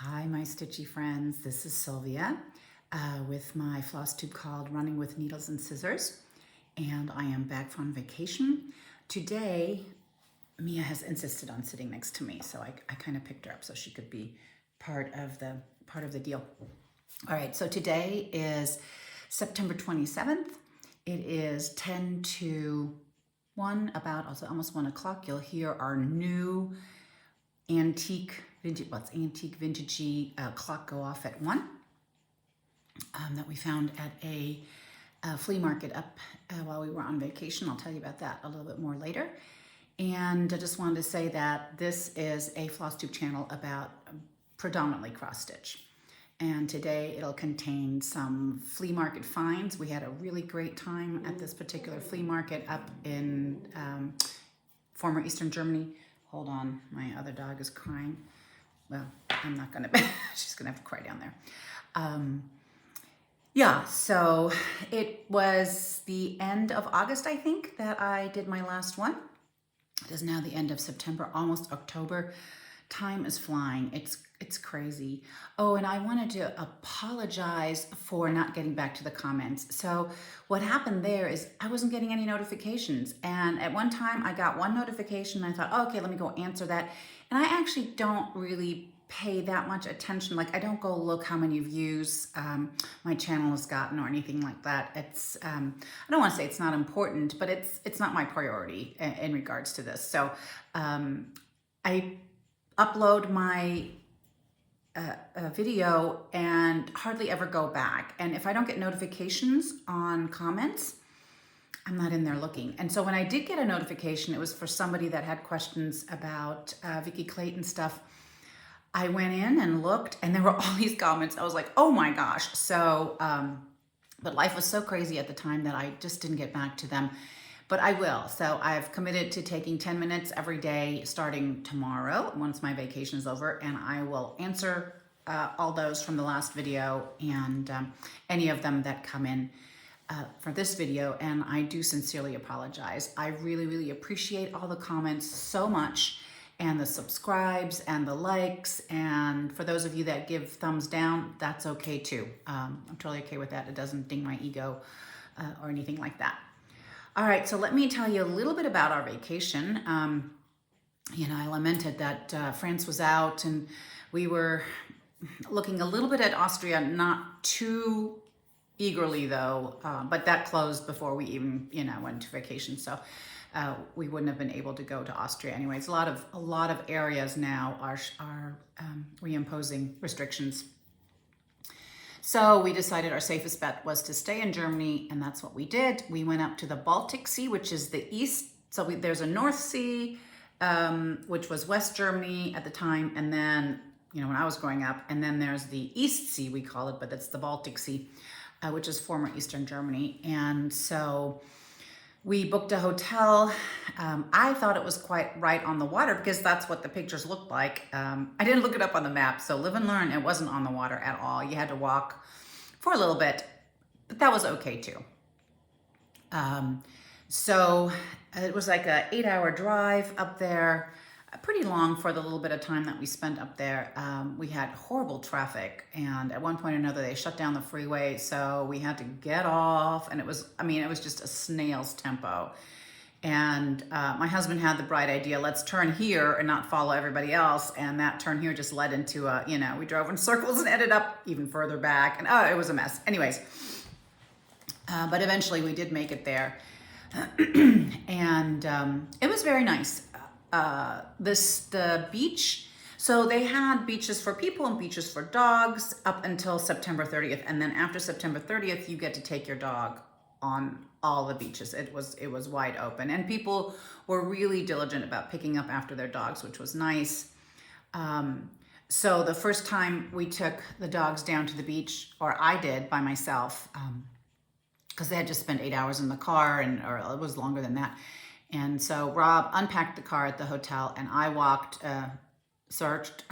Hi, my stitchy friends. This is Sylvia with my Flosstube called Running with Needles and Scissors, and I am back from vacation. Today, Mia has insisted on sitting next to me, so I kind of picked her up so she could be part of the deal. All right, so today is September 27th. It is 10 to 1, about also almost 1 o'clock. You'll hear our new antique vintage, well, it's antique vintagey clock go off at 1 that we found at a flea market up while we were on vacation. I'll tell you about that a little bit more later. And I just wanted to say that this is a Flosstube channel about predominantly cross stitch. And today it'll contain some flea market finds. We had a really great time at this particular flea market up in former Eastern Germany. Hold on, my other dog is crying. Well, I'm not gonna, she's gonna have to cry down there. Yeah, so it was the end of August, I think, that I did my last one. It is now the end of September, almost October. Time is flying. It's crazy. Oh, and I wanted to apologize for not getting back to the comments. So what happened there is I wasn't getting any notifications. And at one time I got one notification and I thought, oh, okay, let me go answer that. And I actually don't really pay that much attention. Like I don't go look how many views my channel has gotten or anything like that. It's I don't want to say it's not important, but it's not my priority in regards to this. So I upload my video and hardly ever go back. And if I don't get notifications on comments, I'm not in there looking. And so when I did get a notification, it was for somebody that had questions about Vicky Clayton stuff. I went in and looked and there were all these comments. I was like, oh my gosh. So, but life was so crazy at the time that I just didn't get back to them. But I will. So I've committed to taking 10 minutes every day starting tomorrow once my vacation is over, and I will answer all those from the last video and any of them that come in for this video. And I do sincerely apologize. I really, really appreciate all the comments so much, and the subscribes and the likes. And for those of you that give thumbs down, that's okay too. I'm totally okay with that. It doesn't ding my ego or anything like that. All right, so let me tell you a little bit about our vacation. You know, I lamented that France was out and we were looking a little bit at Austria, not too eagerly though, but that closed before we even, you know, went to vacation. So we wouldn't have been able to go to Austria anyways. A lot of areas now are reimposing restrictions. So we decided our safest bet was to stay in Germany, and that's what we did. We went up to the Baltic Sea, which is the east. So there's a North Sea, which was West Germany at the time, and then, you know, when I was growing up, and then there's the East Sea, we call it, but it's the Baltic Sea, which is former Eastern Germany. And so we booked a hotel. I thought it was quite right on the water because that's what the pictures looked like. I didn't look it up on the map, so live and learn, it wasn't on the water at all. You had to walk for a little bit, but that was okay too. So it was like a 8-hour drive up there, pretty long for the little bit of time that we spent up there. We had horrible traffic, and at one point or another they shut down the freeway, so we had to get off, and it was just a snail's tempo. And my husband had the bright idea, let's turn here and not follow everybody else, and that turn here just led into a, you know, we drove in circles and ended up even further back, and oh, it was a mess. Anyways, but eventually we did make it there. And it was very nice. The beach, so they had beaches for people and beaches for dogs up until September 30th. And then after September 30th, you get to take your dog on all the beaches. It was wide open, and people were really diligent about picking up after their dogs, which was nice. So the first time we took the dogs down to the beach, or I did by myself, because they had just spent 8 hours in the car, or it was longer than that. And so Rob unpacked the car at the hotel, and I walked, searched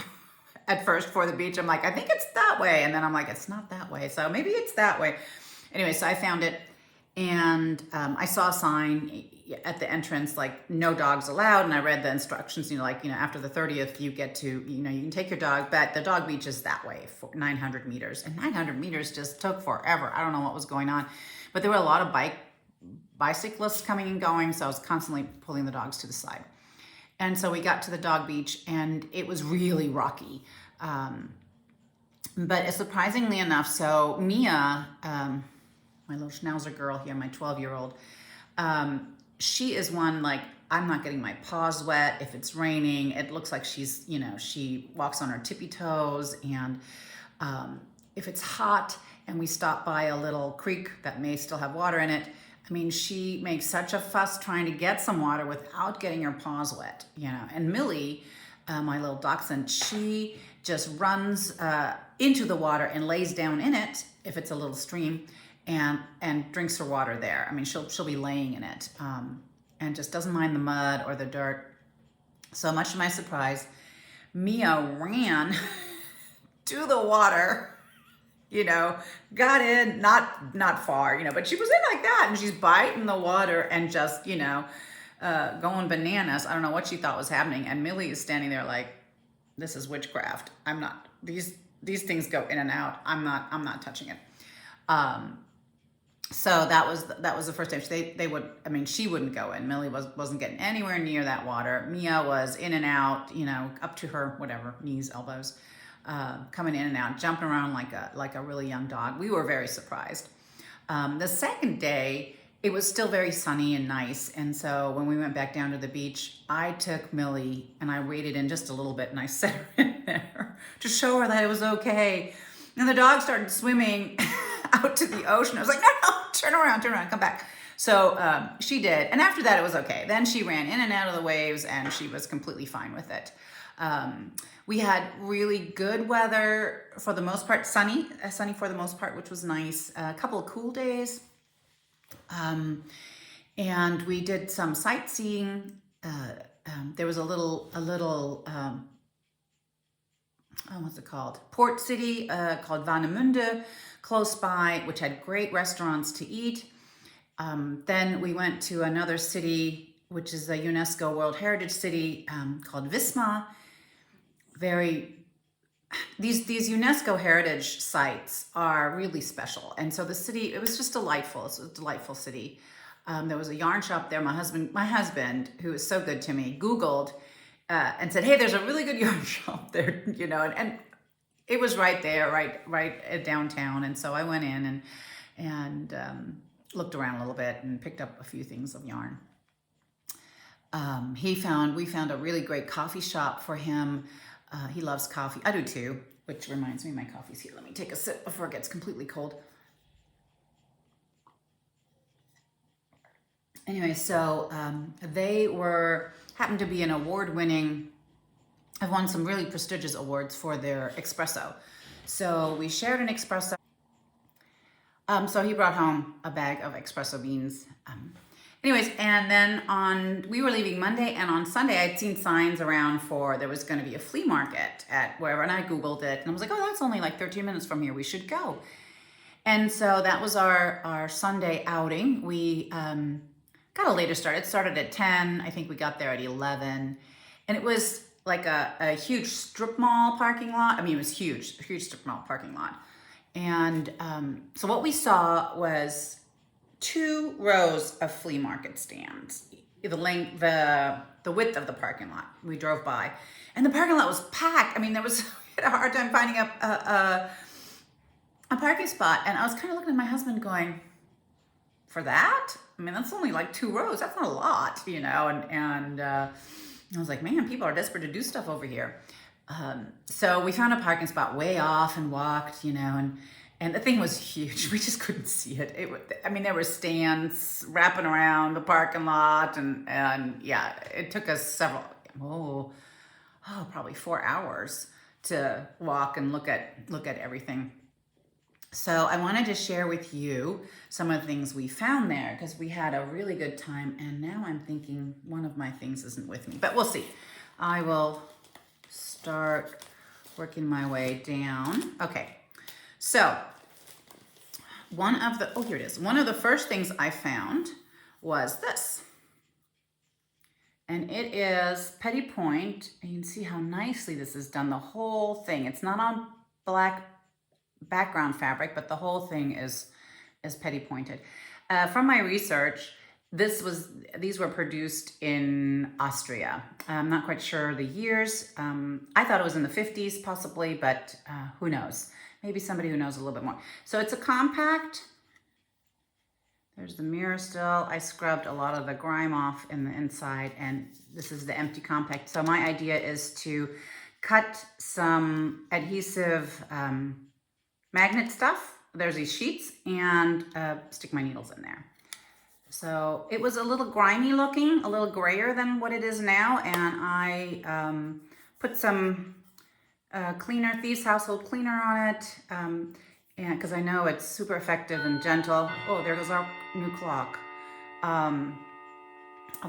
at first for the beach. I'm like, I think it's that way. And then I'm like, it's not that way. So maybe it's that way. Anyway, so I found it, and I saw a sign, at the entrance, like no dogs allowed. And I read the instructions, like, after the 30th, you get to, you can take your dog, but the dog beach is that way for 900 meters. And 900 meters just took forever. I don't know what was going on, but there were a lot of bicyclists coming and going. So I was constantly pulling the dogs to the side. And so we got to the dog beach and it was really rocky. But surprisingly enough, so Mia, my little schnauzer girl here, my 12-year-old, she is one, like, I'm not getting my paws wet. If it's raining, it looks like she's, she walks on her tippy toes. And if it's hot and we stop by a little creek that may still have water in it, I mean, she makes such a fuss trying to get some water without getting her paws wet, And Millie, my little dachshund, she just runs into the water and lays down in it if it's a little stream, and drinks her water there. I mean, she'll be laying in it, and just doesn't mind the mud or the dirt. So much to my surprise, Mia ran to the water, got in, not far, but she was in like that, and she's biting the water and just, going bananas. I don't know what she thought was happening. And Millie is standing there like, this is witchcraft. I'm not, these things go in and out. I'm not touching it. So that was the first time she wouldn't go in. Millie wasn't getting anywhere near that water. Mia was in and out, up to her, whatever, knees, elbows, coming in and out, jumping around like a really young dog. We were very surprised. The second day, it was still very sunny and nice. And so when we went back down to the beach, I took Millie and I waded in just a little bit and I set her in there to show her that it was okay. And the dog started swimming out to the ocean. I was like, no, turn around, come back. So she did. And after that, it was okay. Then she ran in and out of the waves and she was completely fine with it. We had really good weather for the most part, sunny for the most part, which was nice. A couple of cool days. And we did some sightseeing. There was a little what's it called? Port city called Warnemünde close by, which had great restaurants to eat. Then we went to another city, which is a UNESCO World Heritage City called Wismar. These UNESCO heritage sites are really special. And so the city, it was just delightful. It's a delightful city. There was a yarn shop there. My husband, who is so good to me, Googled and said, hey, there's a really good yarn shop there, and it was right there, right downtown. And so I went in and looked around a little bit and picked up a few things of yarn. We found a really great coffee shop for him. He loves coffee. I do too, which reminds me, my coffee's here. Let me take a sip before it gets completely cold. Anyway, so they happened to be an award-winning, have won some really prestigious awards for their espresso. So we shared an espresso. So he brought home a bag of espresso beans. Anyways, and then we were leaving Monday, and on Sunday I'd seen signs around there was going to be a flea market at wherever, and I Googled it, and I was like, oh, that's only like 13 minutes from here. We should go. And so that was our Sunday outing. We got a later start. It started at 10. I think we got there at 11. And it was like a huge strip mall parking lot. I mean, it was huge strip mall parking lot. And so what we saw was 2 rows of flea market stands, the width of the parking lot. We drove by, and the parking lot was packed. I mean, we had a hard time finding a parking spot. And I was kind of looking at my husband going, for that? I mean, that's only like 2 rows. That's not a lot, and I was like, man, people are desperate to do stuff over here. So we found a parking spot way off and walked, and the thing was huge. We just couldn't see it. There were stands wrapping around the parking lot, and yeah, it took us probably 4 hours to walk and look at everything. So I wanted to share with you some of the things we found there, because we had a really good time, and now I'm thinking one of my things isn't with me, but we'll see. I will start working my way down. Okay, so here it is. One of the first things I found was this. And it is Petit Point. And you can see how nicely this is done, the whole thing. It's not on black background fabric, but the whole thing is Petit Pointed. From my research, these were produced in Austria. I'm not quite sure the years. I thought it was in the 50s possibly, but who knows? Maybe somebody who knows a little bit more. So it's a compact. There's the mirror still. I scrubbed a lot of the grime off in the inside, and this is the empty compact. So my idea is to cut some adhesive magnet stuff. There's these sheets, and stick my needles in there. So it was a little grimy looking, a little grayer than what it is now, and I put some cleaner, Thieves Household Cleaner on it, and because I know it's super effective and gentle. Oh, there goes our new clock. I'll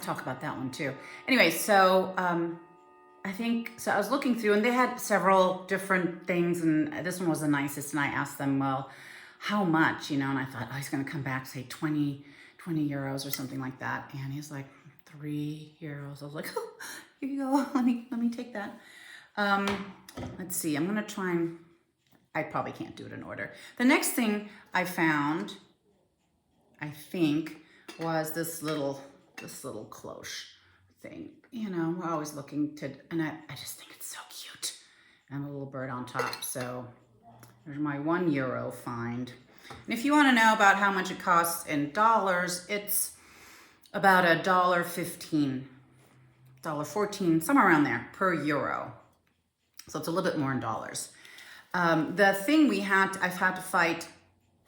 talk about that one too. Anyway, so I was looking through, and they had several different things, and this one was the nicest, and I asked them, well, how much, you know, and I thought, oh, he's going to come back, say 20 euros or something like that. And he's like, 3 euros. I was like, oh, here you go. Let me take that. Let's see. I'm going to try and, I probably can't do it in order. The next thing I found, I think, was this little cloche thing. You know, we're always looking to, and I just think it's so cute. And a little bird on top. So there's my €1 find. And if you want to know about how much it costs in dollars, it's about $1.15, $1.14, somewhere around there per euro. So it's a little bit more in dollars. The thing I've had to fight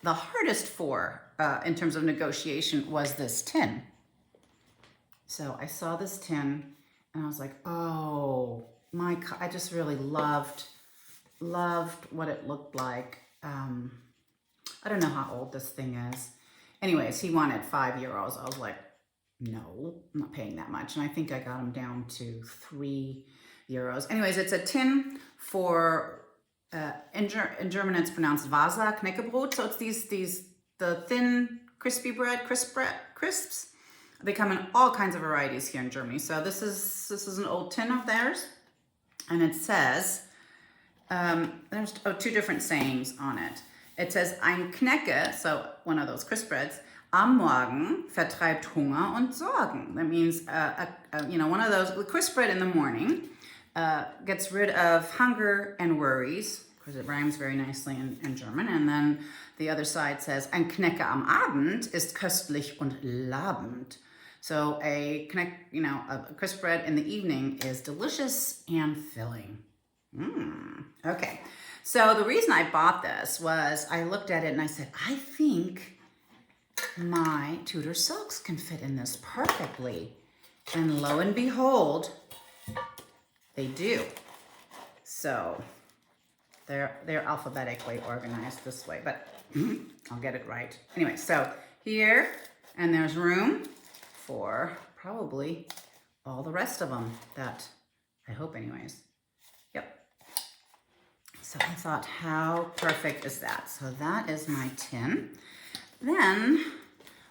the hardest for in terms of negotiation was this tin. So I saw this tin and I was like, oh my God, I just really loved what it looked like. I don't know how old this thing is. Anyways, he wanted €5. I was like, no, I'm not paying that much. And I think I got him down to €3. Anyways, it's a tin for, in German it's pronounced Vasa Knäckebrot. So it's the thin, crispy bread, crisps. They come in all kinds of varieties here in Germany. So this is an old tin of theirs. And it says, there's two different sayings on it. It says, ein Knäcke, so one of those crisp breads, am Morgen vertreibt Hunger und Sorgen. That means, one of those, crisp bread in the morning gets rid of hunger and worries, because it rhymes very nicely in German. And then the other side says, ein Knäcke am Abend ist köstlich und labend. So a crisp bread in the evening is delicious and filling. Okay. So the reason I bought this was I looked at it and I said, I think my Tudor silks can fit in this perfectly. And lo and behold, they do. So they're alphabetically organized this way, but I'll get it right. Anyway, so here, and there's room for probably all the rest of them that I hope anyways. Yep. So I thought, how perfect is that? So that is my tin. Then,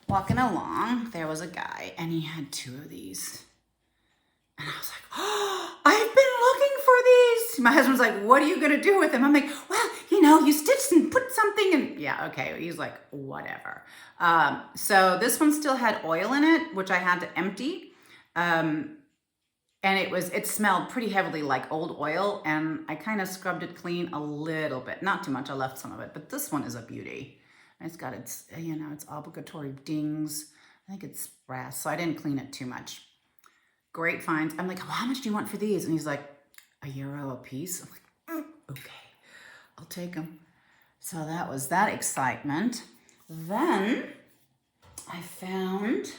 walking along, there was a guy, and he had 2 of these. And I was like, oh, I've been looking for these. My husband's like, what are you going to do with them? I'm like, well, you stitched and put something in. Yeah, okay. He's like, whatever. So this one still had oil in it, which I had to empty. And it smelled pretty heavily like old oil, and I kind of scrubbed it clean a little bit. Not too much, I left some of it, but this one is a beauty. It's got its obligatory dings. I think it's brass, so I didn't clean it too much. Great finds. I'm like, well, how much do you want for these? And he's like, €1 a piece. I'm like, okay, I'll take them. So that was that excitement. Then I found,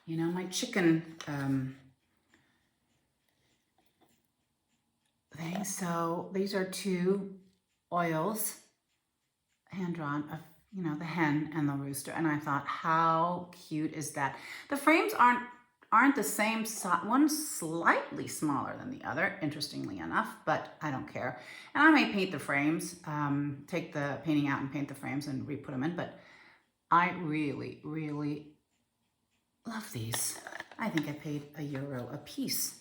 my chicken thing. So these are 2 oils, hand-drawn, of the hen and the rooster. And I thought, how cute is that? The frames aren't the same size. One's slightly smaller than the other, interestingly enough, but I don't care. And I may paint the frames, take the painting out and paint the frames and re-put them in, but I really, really love these. I think I paid €1 a piece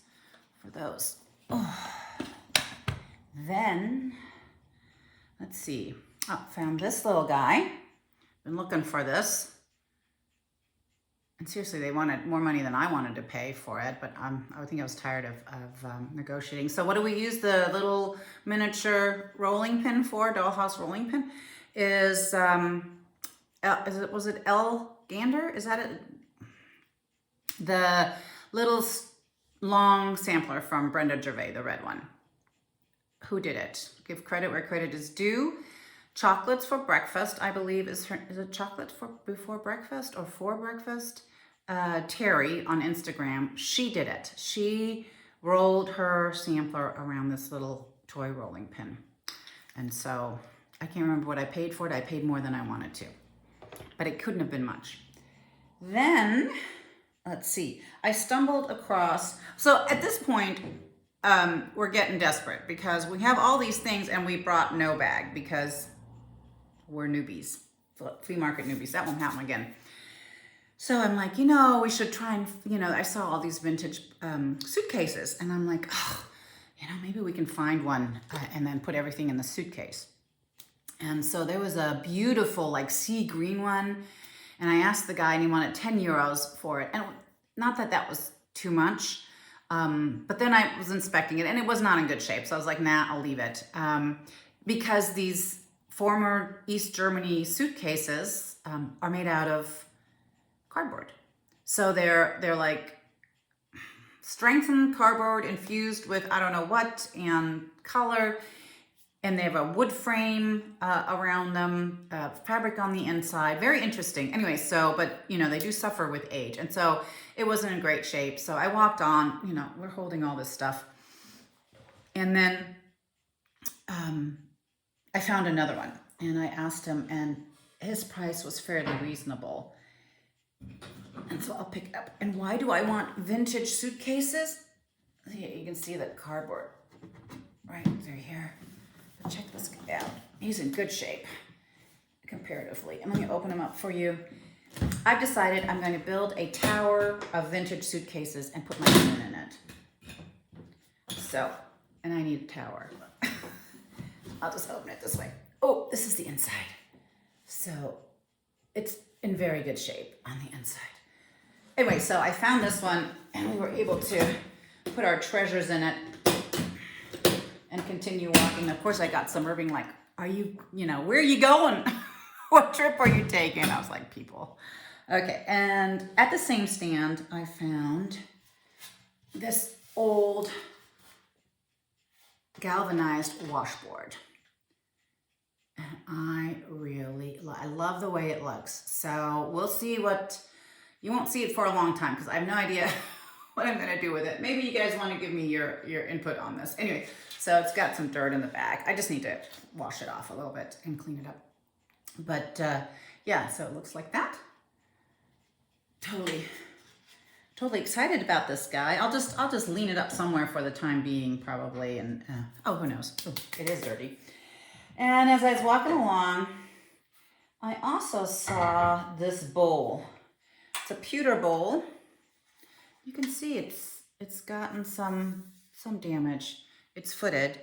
for those. Oh. Then, let's see. Oh, found this little guy. Been looking for this. And seriously, they wanted more money than I wanted to pay for it, but I think I was tired of negotiating. So what do we use the little miniature rolling pin for? Dollhouse rolling pin is was it L Gander? Is that it? The little long sampler from Brenda Gervais, the red one. Who did it? Give credit where credit is due. Chocolates for breakfast, I believe is it chocolate for before breakfast or for breakfast? Terry on Instagram, she did it. She rolled her sampler around this little toy rolling pin. And so I can't remember what I paid for it. I paid more than I wanted to, but it couldn't have been much. Then, let's see, I stumbled across, so at this point, we're getting desperate because we have all these things and we brought no bag because we're newbies, flea market newbies. That won't happen again. So I'm like, we should try and, I saw all these vintage suitcases and I'm like, oh, maybe we can find one and then put everything in the suitcase. And so there was a beautiful like sea green one. And I asked the guy and he wanted €10 for it. And not that that was too much, but then I was inspecting it and it was not in good shape. So I was like, nah, I'll leave it. Because these former East Germany suitcases are made out of cardboard. So they're like strengthened cardboard infused with I don't know what and color, and they have a wood frame around them, fabric on the inside. Very interesting. Anyway, but they do suffer with age, and so it wasn't in great shape. So I walked on. We're holding all this stuff, and then I found another one, and I asked him, and his price was fairly reasonable. And so I'll pick it up. And why do I want vintage suitcases? Yeah, you can see the cardboard right through here. But check this guy out. He's in good shape comparatively. And let me open him up for you. I've decided I'm going to build a tower of vintage suitcases and put my own in it. So, and I need a tower. I'll just open it this way. Oh, this is the inside. So it's in very good shape on the inside. Anyway, so I found this one and we were able to put our treasures in it and continue walking. Of course, I got some Irving like, are you, where are you going? What trip are you taking? I was like, people. Okay, and at the same stand, I found this old galvanized washboard. And I love the way it looks. So we'll see you won't see it for a long time because I have no idea what I'm gonna do with it. Maybe you guys wanna give me your input on this. Anyway, so it's got some dirt in the back. I just need to wash it off a little bit and clean it up. But yeah, so it looks like that. Totally excited about this guy. I'll just lean it up somewhere for the time being probably. And oh, who knows? Oh, it is dirty. And as I was walking along, I also saw this bowl. It's a pewter bowl. You can see it's gotten some damage. It's footed.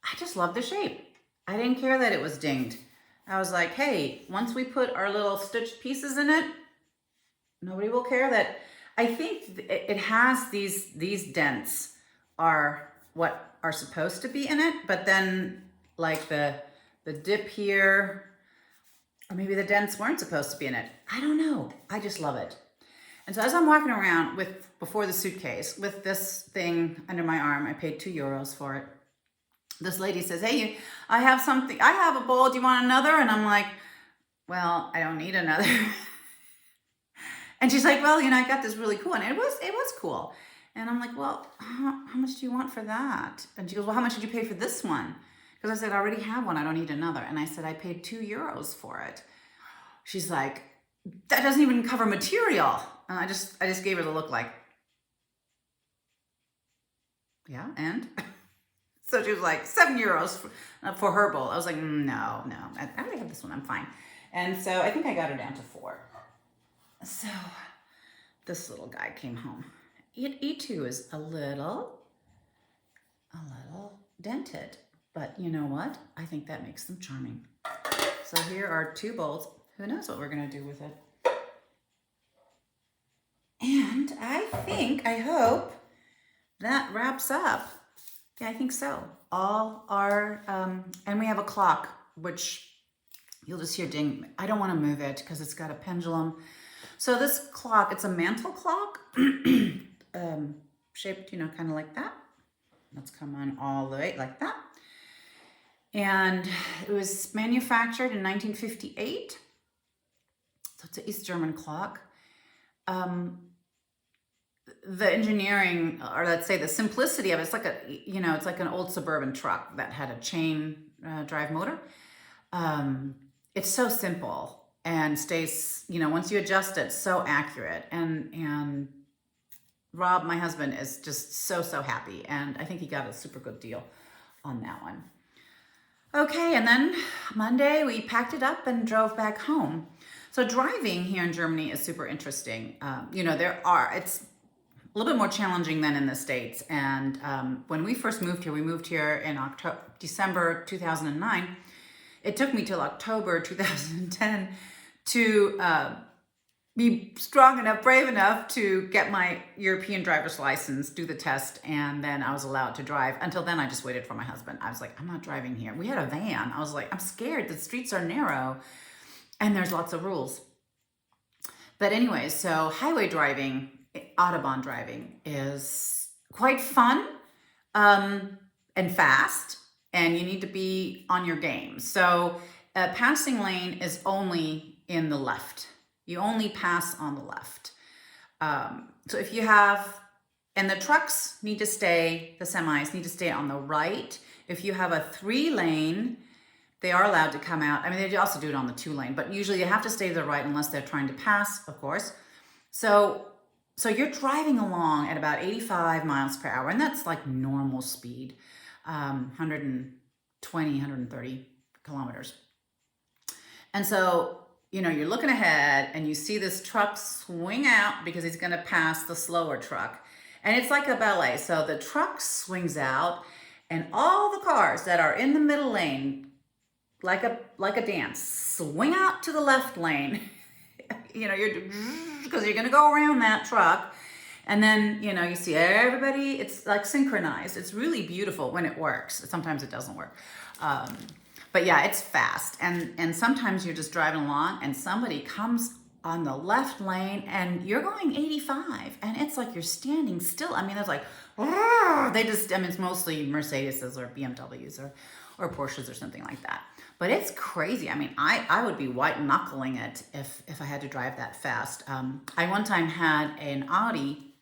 I just love the shape. I didn't care that it was dinged. I was like, hey, once we put our little stitched pieces in it, nobody will care that. I think it has these dents are what are supposed to be in it, but then like the dip here, or maybe the dents weren't supposed to be in it. I don't know. I just love it. And so as I'm walking around before the suitcase with this thing under my arm, I paid €2 for it. This lady says, hey, I have a bowl. Do you want another? And I'm like, well, I don't need another. And she's like, well, I got this really cool one. And it was cool. And I'm like, well, how much do you want for that? And she goes, well, how much did you pay for this one? Because I said, I already have one. I don't need another. And I said, I paid €2 for it. She's like, that doesn't even cover material. And I just gave her the look like, yeah, and? So she was like, €7 for her bowl. I was like, no. I already have this one. I'm fine. And so I think I got her down to 4. So this little guy came home. E2 is a little dented, but you know what? I think that makes them charming. So here are 2 bowls. Who knows what we're gonna do with it? And I hope that wraps up. Yeah, I think so. All our, and we have a clock, which you'll just hear ding. I don't want to move it because it's got a pendulum. So this clock, it's a mantle clock, shaped, you know, kind of like that. Let's come on all the way like that. And it was manufactured in 1958. So it's an East German clock. The engineering, or let's say the simplicity of it, it's like a, you know, it's like an old suburban truck that had a chain drive motor. It's so simple and stays, you know, once you adjust it, so accurate. And Rob, my husband, is just so happy. And I think he got a super good deal on that one. Okay, and then Monday we packed it up and drove back home. So driving here in Germany is super interesting. You know, it's a little bit more challenging than in the States. And when we first moved here, we moved here in December 2009. It took me till October 2010 to be strong enough, brave enough to get my European driver's license, do the test, and then I was allowed to drive. Until then, I just waited for my husband. I was like, I'm not driving here. We had a van. I was like, I'm scared. The streets are narrow and there's lots of rules. But anyway, so highway driving, Autobahn driving is quite fun and fast, and you need to be on your game. So a passing lane is only in the left. You only pass on the left. So if you have, and the trucks need to stay, the semis need to stay on the right. If you have a 3-lane, they are allowed to come out. I mean, they also do it on the 2-lane, but usually you have to stay to the right unless they're trying to pass, of course. So you're driving along at about 85 miles per hour, and that's like normal speed, 120, 130 kilometers. And so, you know, you're looking ahead and you see this truck swing out because he's gonna pass the slower truck. And it's like a ballet. So the truck swings out and all the cars that are in the middle lane, like a dance, swing out to the left lane. You know, because you're gonna go around that truck. And then, you know, you see everybody, it's like synchronized. It's really beautiful when it works. Sometimes it doesn't work. But yeah, it's fast. And sometimes you're just driving along and somebody comes on the left lane and you're going 85 and it's like you're standing still. I mean, it's like, they just, I mean, it's mostly Mercedes or BMWs or Porsches or something like that. But it's crazy. I mean, I would be white knuckling it if I had to drive that fast. I one time had an Audi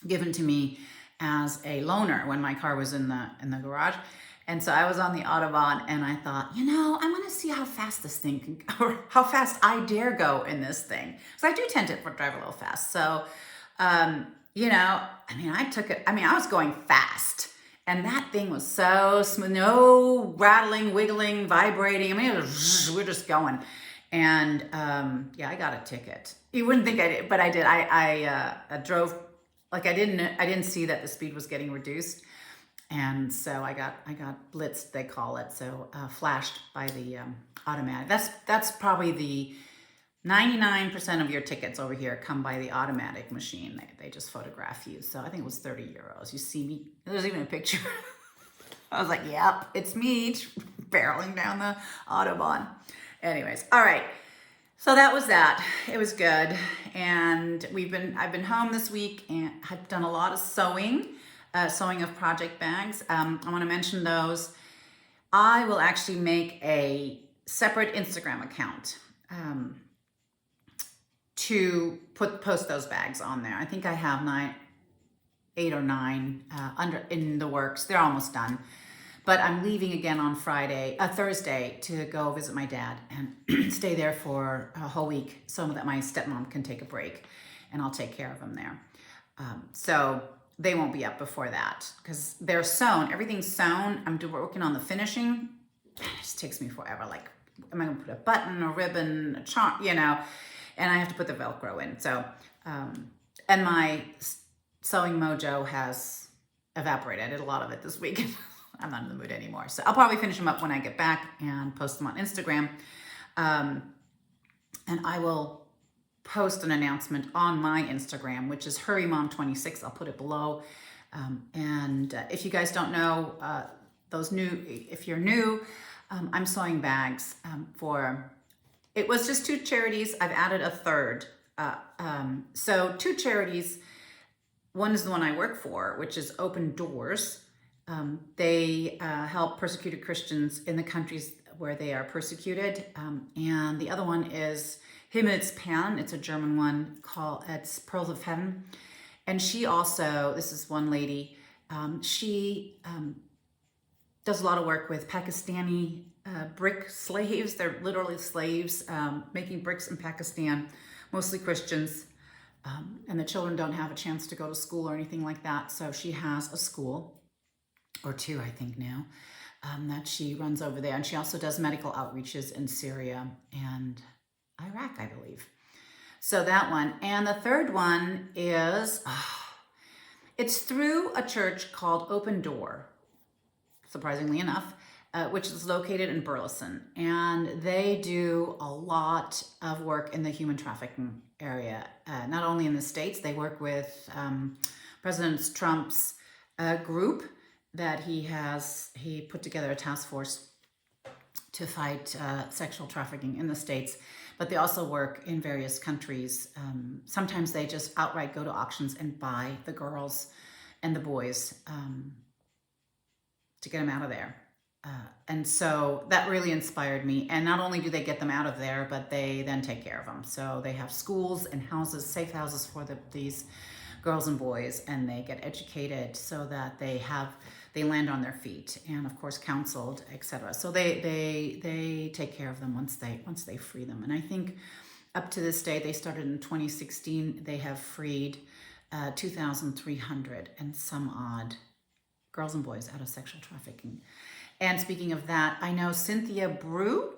given to me as a loaner when my car was in the garage. And so I was on the Autobahn and I thought, you know, I want to see how fast this thing can, or how fast I dare go in this thing. So I do tend to drive a little fast. So, you know, I mean, I was going fast and that thing was so smooth, no rattling, wiggling, vibrating. I mean, we're just going. And yeah, I got a ticket. You wouldn't think I did, but I did. I drove, like I didn't see that the speed was getting reduced. And so I got blitzed, they call it. So flashed by the automatic. That's probably the 99% of your tickets over here come by the automatic machine. They just photograph you. So I think it was 30 euros. You see me, there's even a picture. I was like, yep, it's me barreling down the Autobahn. Anyways, all right. So that was that. It was good. And I've been home this week and I've done a lot of sewing of project bags. I want to mention those. I will actually make a separate Instagram account to post those bags on there. I think I have 8 or 9 in the works. They're almost done. But I'm leaving again on Thursday to go visit my dad and stay there for a whole week so that my stepmom can take a break and I'll take care of them there. So they won't be up before that because they're sewn. Everything's sewn. I'm working on the finishing. It just takes me forever. Like, am I going to put a button, a ribbon, a charm, you know, and I have to put the Velcro in. So And my sewing mojo has evaporated. I did a lot of it this week. I'm not in the mood anymore. So I'll probably finish them up when I get back and post them on Instagram. And I will post an announcement on my Instagram, which is HurryMom26. I'll put it below. If you guys don't know, if you're new, I'm sewing bags it was just 2 charities. I've added a third. So 2 charities. One is the one I work for, which is Open Doors. They help persecuted Christians in the countries where they are persecuted. And the other one is Himmelspan. It's a German one it's Pearls of Heaven. And she also, this is one lady, she does a lot of work with Pakistani brick slaves. They're literally slaves making bricks in Pakistan, mostly Christians. And the children don't have a chance to go to school or anything like that. So she has a school, or 2, I think now, that she runs over there. And she also does medical outreaches in Syria and Iraq, I believe. So that one. And the third one is, it's through a church called Open Door, surprisingly enough, which is located in Burleson. And they do a lot of work in the human trafficking area. Not only in the States, they work with President Trump's group that he put together a task force to fight sexual trafficking in the States, but they also work in various countries. Sometimes they just outright go to auctions and buy the girls and the boys to get them out of there. And so that really inspired me. And not only do they get them out of there, but they then take care of them. So they have schools and houses, safe houses for these girls and boys, and they get educated so that they land on their feet, and of course counseled, etc. So they take care of them once they free them. And I think up to this day, they started in 2016, they have freed 2,300 and some odd girls and boys out of sexual trafficking. And speaking of that, I know Cynthia Brew,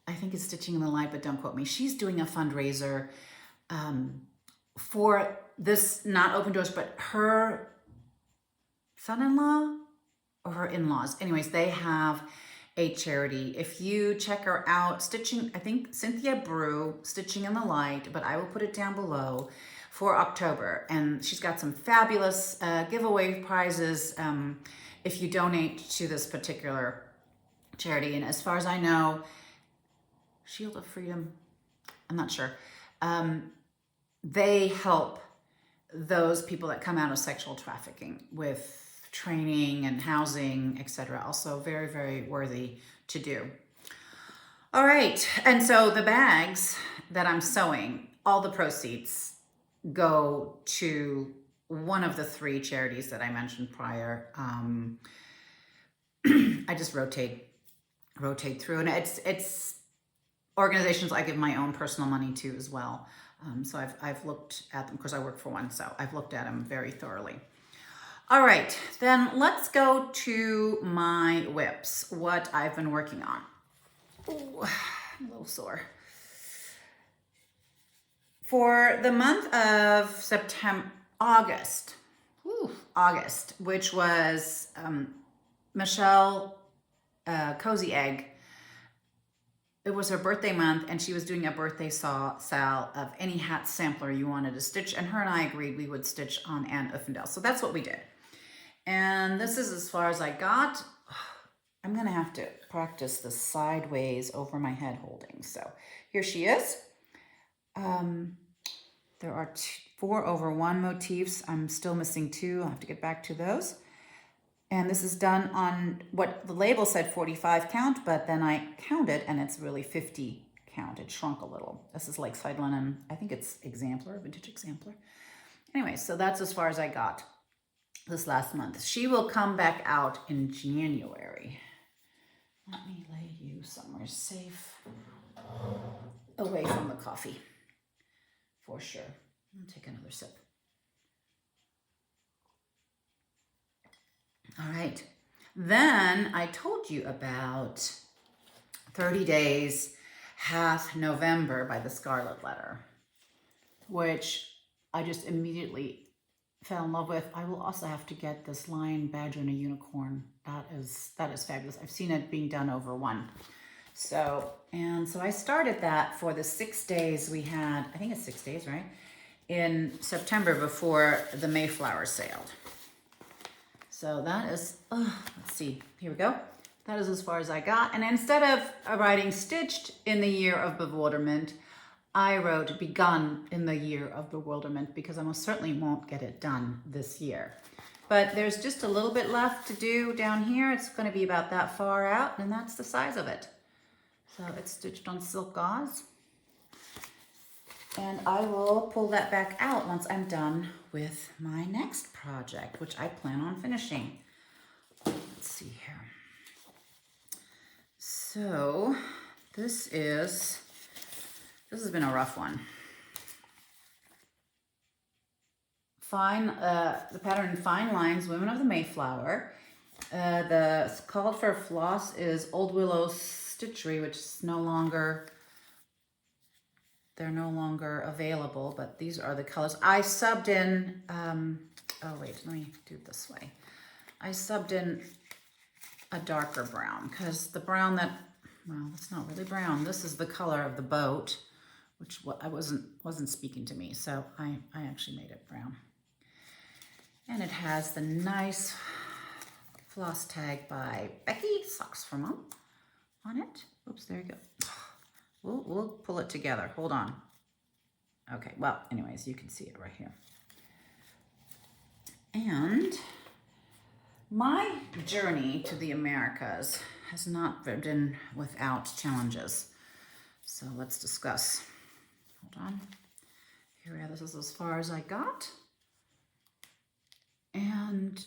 I think it's Stitching in the Light, but don't quote me. She's doing a fundraiser for this, not Open Doors, but her son-in-law or her in-laws. Anyways, they have a charity. If you check her out, I think Cynthia Brew, Stitching in the Light, but I will put it down below for October. And she's got some fabulous giveaway prizes if you donate to this particular charity. And as far as I know, Shield of Freedom, I'm not sure. They help those people that come out of sexual trafficking with training and housing, etc. Also very, very worthy to do. All right, and so the bags that I'm sewing, all the proceeds go to one of the 3 charities that I mentioned prior. I just rotate through, and it's organizations I give my own personal money to as well. So I've looked at them, because I work for one, so I've looked at them very thoroughly. All right, then let's go to my whips, what I've been working on. Ooh, I'm a little sore. For the month of August, which was Michelle Cozy Egg. It was her birthday month, and she was doing a birthday sale of any hat sampler you wanted to stitch, and her and I agreed we would stitch on Anne Uffendale. So that's what we did. And this is as far as I got. I'm gonna have to practice the sideways over my head holding. So here she is. There are 4 over 1 motifs. I'm still missing 2. I'll have to get back to those. And this is done on what the label said 45 count, but then I counted and it's really 50 count. It shrunk a little. This is Lakeside Linen. I think it's exemplar, vintage exemplar. Anyway, so that's as far as I got this last month. She will come back out in January. Let me lay you somewhere safe, away from the coffee, for sure. I'll take another sip. All right. Then I told you about 30 Days, Half November by the Scarlet Letter, which I just immediately fell in love with. I will also have to get this lion, badger, and a unicorn. That is fabulous. I've seen it being done over one. So I started that for the 6 days we had, I think it's 6 days, right? In September before the Mayflower sailed. So that is, let's see, here we go. That is as far as I got. And instead of writing stitched in the year of bewilderment, I wrote begun in the year of bewilderment because I most certainly won't get it done this year. But there's just a little bit left to do down here. It's going to be about that far out, and that's the size of it. So it's stitched on silk gauze. And I will pull that back out once I'm done with my next project, which I plan on finishing. Let's see here. So this has been a rough one. The pattern Fine Lines, Women of the Mayflower. The called for floss is Old Willow Stitchery, which is they're no longer available, but these are the colors. I subbed in, oh wait, let me do it this way. I subbed in a darker brown because the brown well, it's not really brown. This is the color of the boat, which I wasn't speaking to me, so I actually made it brown. And it has the nice floss tag by Becky, Socks for Mom, on it. Oops, there you go. We'll pull it together. Hold on. Okay, well, anyways, you can see it right here. And my journey to the Americas has not been without challenges. So let's discuss. Hold on. Here we are. This is as far as I got. And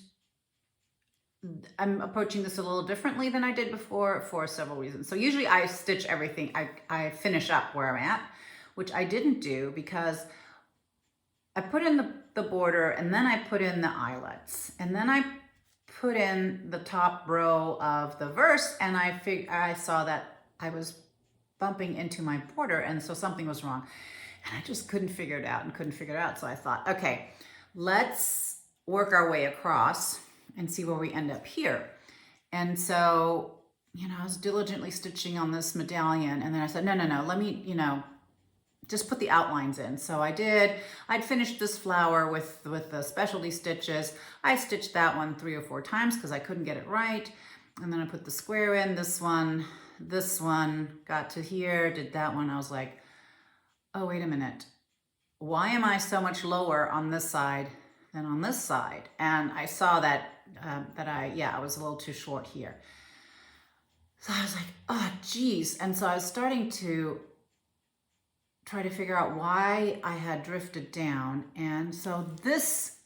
I'm approaching this a little differently than I did before for several reasons. So usually I stitch everything, I finish up where I'm at, which I didn't do because I put in the border and then I put in the eyelets and then I put in the top row of the verse and I saw that I was bumping into my border and so something was wrong and I just couldn't figure it out. So I thought, okay, let's work our way across and see where we end up here. And so, I was diligently stitching on this medallion and then I said, no, let me, just put the outlines in. So I did. I'd finished this flower with the specialty stitches. I stitched that one 3 or 4 times because I couldn't get it right. And then I put the square in, this one, got to here, did that one. I was like, oh, wait a minute. Why am I so much lower on this side than on this side? And I saw that I was a little too short here. So I was like, oh, geez. And so I was starting to try to figure out why I had drifted down. And so this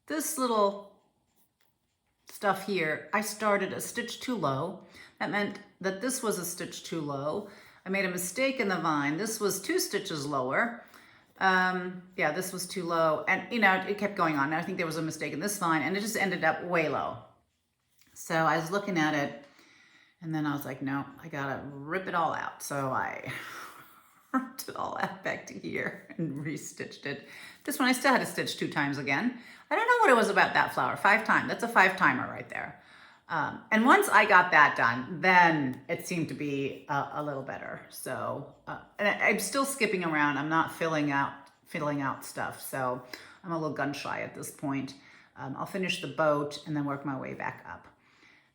little stuff here, I started a stitch too low. That meant that this was a stitch too low. I made a mistake in the vine. This was 2 stitches lower. This was too low. And, it kept going on. I think there was a mistake in this vine and it just ended up way low. So I was looking at it and then I was like, no, I gotta rip it all out. So I ripped it all out back to here and restitched it. This one I still had to stitch 2 times again. I don't know what it was about that flower. 5 times. That's a 5-timer right there. And once I got that done, then it seemed to be a little better. So, and I'm still skipping around. I'm not filling out stuff. So I'm a little gun shy at this point. I'll finish the boat and then work my way back up.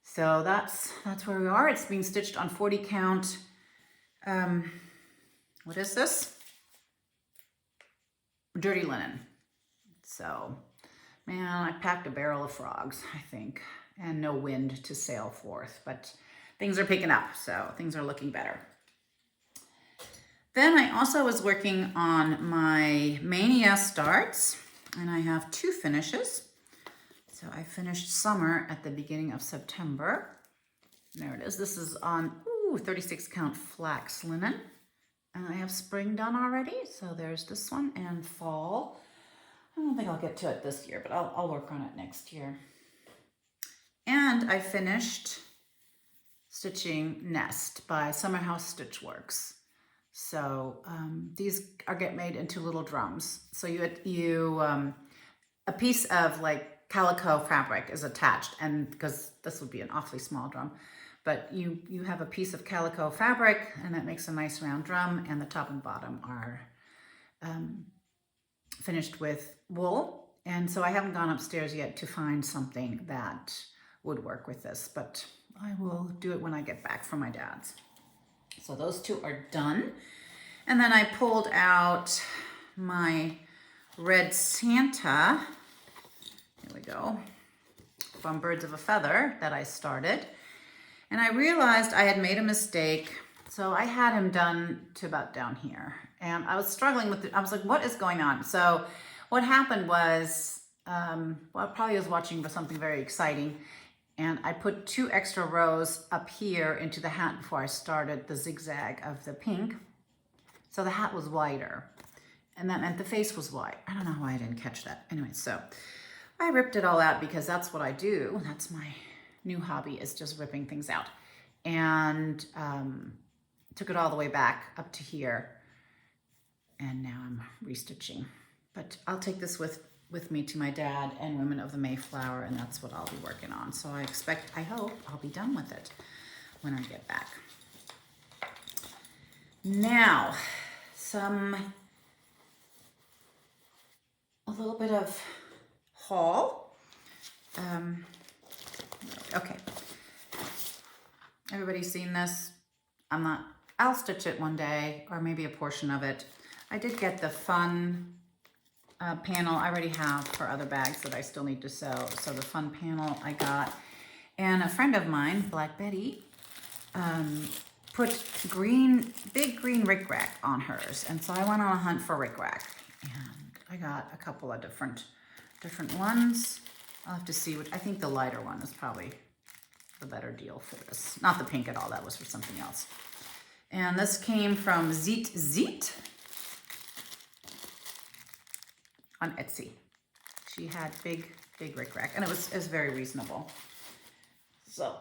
So that's where we are. It's being stitched on 40 count. What is this? Dirty linen. So, man, I packed a barrel of frogs, I think, and no wind to sail forth, but things are picking up, so things are looking better. Then I also was working on my Mania starts, and I have 2 finishes. So I finished summer at the beginning of September. There it is. This is on 36 count flax linen. And I have spring done already. So there's this one and fall. I don't think I'll get to it this year, but I'll work on it next year. And I finished stitching Nest by Summer House Stitch Works. So these get made into little drums. So a piece of like calico fabric is attached, and because this would be an awfully small drum, but you have a piece of calico fabric, and that makes a nice round drum, and the top and bottom are finished with wool. And so I haven't gone upstairs yet to find something that would work with this, but I will do it when I get back from my dad's. So those two are done. And then I pulled out my red Santa, here we go, from Birds of a Feather that I started. And I realized I had made a mistake. So I had him done to about down here. And I was struggling with it. I was like, what is going on? So what happened was, well, I probably was watching for something very exciting. And I put 2 extra rows up here into the hat before I started the zigzag of the pink. So the hat was wider. And that meant the face was wide. I don't know why I didn't catch that. Anyway, so I ripped it all out because that's what I do. That's my new hobby, is just ripping things out. And took it all the way back up to here. And now I'm restitching. But I'll take this with me to my dad and Women of the Mayflower, and that's what I'll be working on. So I hope I'll be done with it when I get back. Now, a little bit of haul. Okay. Everybody's seen this? I'll stitch it one day, or maybe a portion of it. I did get the fun panel I already have for other bags that I still need to sew. So the fun panel I got, and a friend of mine, Black Betty, put big green rickrack on hers. And so I went on a hunt for rickrack, and I got a couple of different ones. I'll have to see which. I think the lighter one is probably the better deal for this. Not the pink at all, that was for something else. And this came from Zeet on Etsy. She had big rickrack, and it was very reasonable. So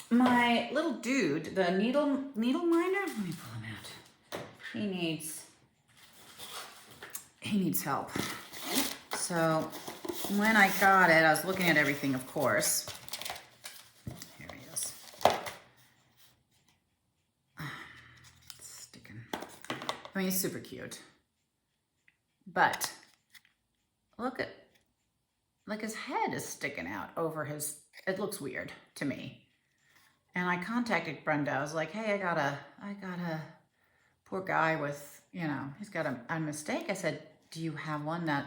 my little dude, the needle miner, let me pull him out. He needs help. So when I got it, I was looking at everything, of course. Here he is. It's sticking. I mean, he's super cute, but look at, like, his head is sticking out over his, it looks weird to me. And I contacted Brenda. I was like, hey, I got a poor guy with, he's got a mistake. I said, do you have one that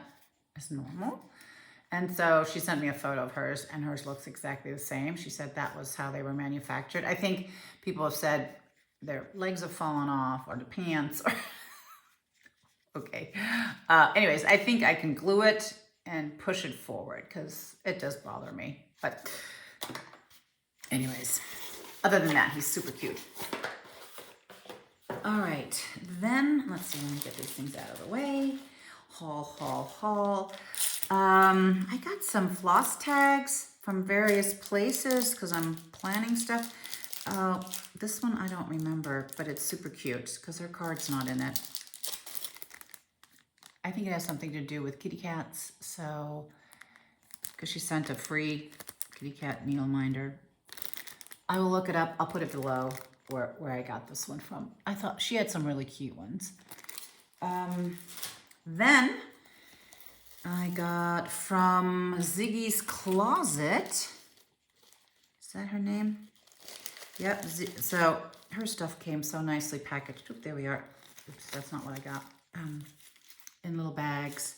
is normal? And so she sent me a photo of hers, and hers looks exactly the same. She said that was how they were manufactured. I think people have said their legs have fallen off, or the pants, or okay. Anyways, I think I can glue it and push it forward because it does bother me. But anyways, other than that, he's super cute. All right, then let's see, let me get these things out of the way. Haul. I got some floss tags from various places because I'm planning stuff. This one I don't remember, but it's super cute because her card's not in it. I think it has something to do with kitty cats. So, because she sent a free kitty cat needle minder. I will look it up. I'll put it below where I got this one from. I thought she had some really cute ones. Then I got from Ziggy's Closet. Is that her name? Yep. So her stuff came so nicely packaged. Oop, there we are. Oops, that's not what I got. In little bags.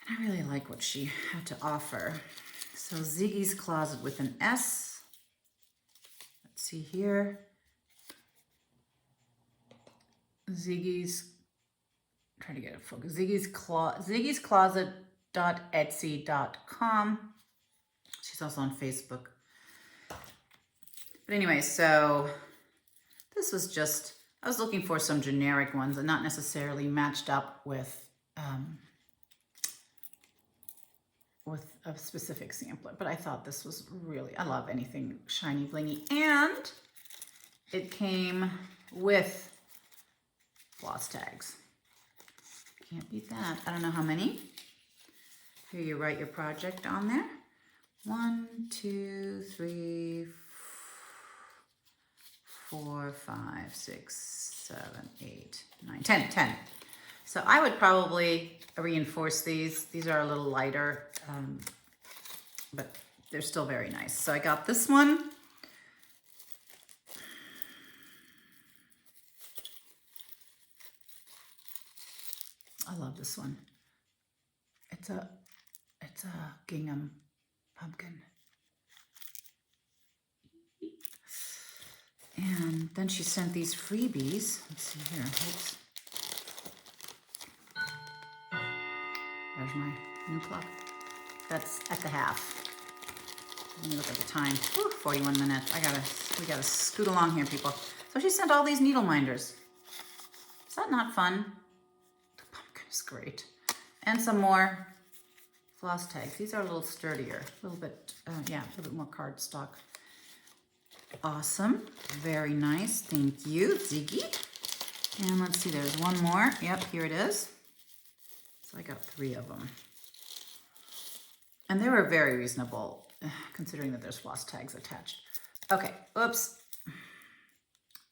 And I really like what she had to offer. So Ziggy's Closet with an S. Let's see here. Ziggy's, try to get it focused. Ziggy's Closet.etsy.com. She's also on Facebook. But anyway, so this was just, I was looking for some generic ones and not necessarily matched up with a specific sampler. But I thought this was really, I love anything shiny, blingy. And it came with floss tags. Can't beat that. I don't know how many. Here you write your project on there. 1, 2, 3, 4, 5, 6, 7, 8, 9, 10. 10. So I would probably reinforce these. These are a little lighter, but they're still very nice. So I got this one. I love this one. It's a gingham pumpkin. And then she sent these freebies. Let's see here. Oops. There's my new clock. That's at the half. Let me look at the time. Whew, 41 minutes. We gotta scoot along here, people. So she sent all these needle minders. Is that not fun? The pumpkin is great. And some more floss tags. These are a little sturdier, a little bit, yeah, a little bit more cardstock. Awesome, very nice, thank you, Ziggy. And let's see, there's one more. Yep, here it is. So I got 3 of them. And they were very reasonable, considering that there's floss tags attached. Okay, oops.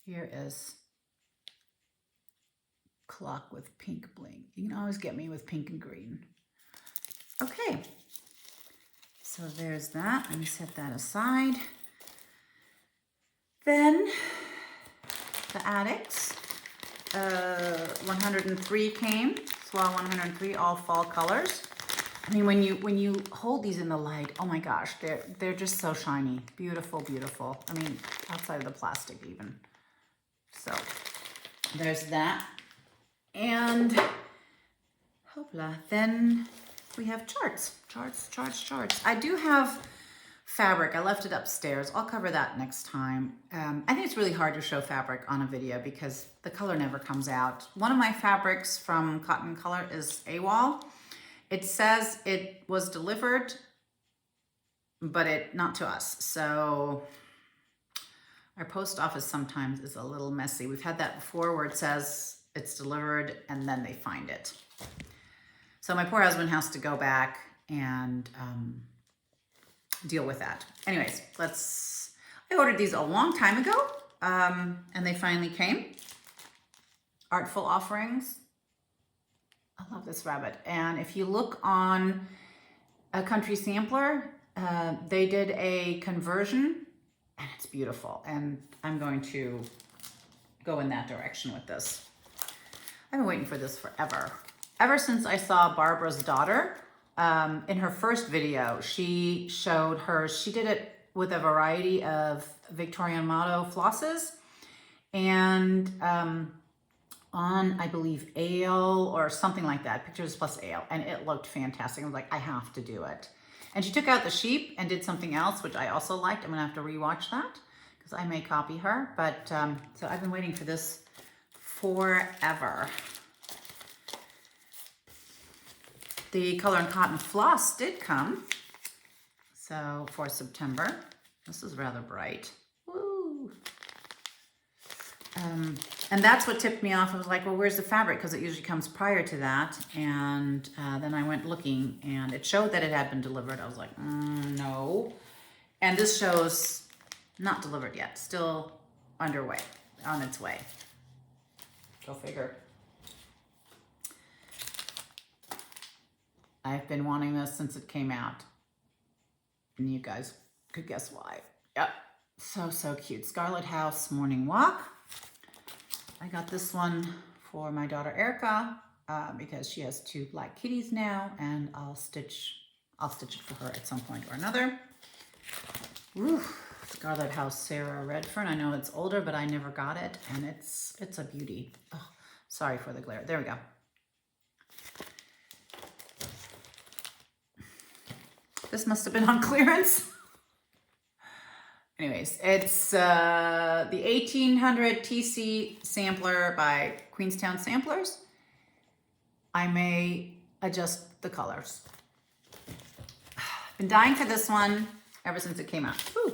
Here is clock with pink bling. You can always get me with pink and green. Okay, so there's that. Let me set that aside. Then the Addicts, 103 came, Swell 103, all fall colors. I mean, when you hold these in the light, oh my gosh, they're just so shiny, beautiful, beautiful. I mean, outside of the plastic even. So there's that, and hopla. Then we have charts. I do have fabric. I left it upstairs. I'll cover that next time. I think it's really hard to show fabric on a video because the color never comes out. One of my fabrics from Cotton Color is AWOL. It says it was delivered, but not to us. So our post office sometimes is a little messy. We've had that before where it says it's delivered and then they find it. So my poor husband has to go back and deal with that. Anyways, I ordered these a long time ago, and they finally came. Artful Offerings. I love this rabbit. And if you look on a Country Sampler, they did a conversion, and it's beautiful. And I'm going to go in that direction with this. I've been waiting for this forever. Ever since I saw Barbara's daughter, in her first video, she showed hers. She did it with a variety of Victorian Motto flosses and on, I believe, ale or something like that, Pictures Plus Ale, and it looked fantastic. I was like, I have to do it. And she took out the sheep and did something else, which I also liked. I'm gonna have to rewatch that because I may copy her. But so I've been waiting for this forever. The Color and Cotton floss did come, so for September. This is rather bright. Woo! And that's what tipped me off. I was like, well, where's the fabric? Because it usually comes prior to that. And then I went looking, and it showed that it had been delivered. I was like, no. And this shows not delivered yet, still underway, on its way. Go figure. I've been wanting this since it came out. And you guys could guess why. Yep. So cute. Scarlet House Morning Walk. I got this one for my daughter Erica because she has 2 black kitties now, and I'll stitch it for her at some point or another. Woo. Scarlet House Sarah Redfern. I know it's older, but I never got it, and it's a beauty. Oh, sorry for the glare. There we go. This must have been on clearance. Anyways, it's the 1800 TC sampler by Queenstown Samplers. I may adjust the colors. Been dying for this one ever since it came out. Woo.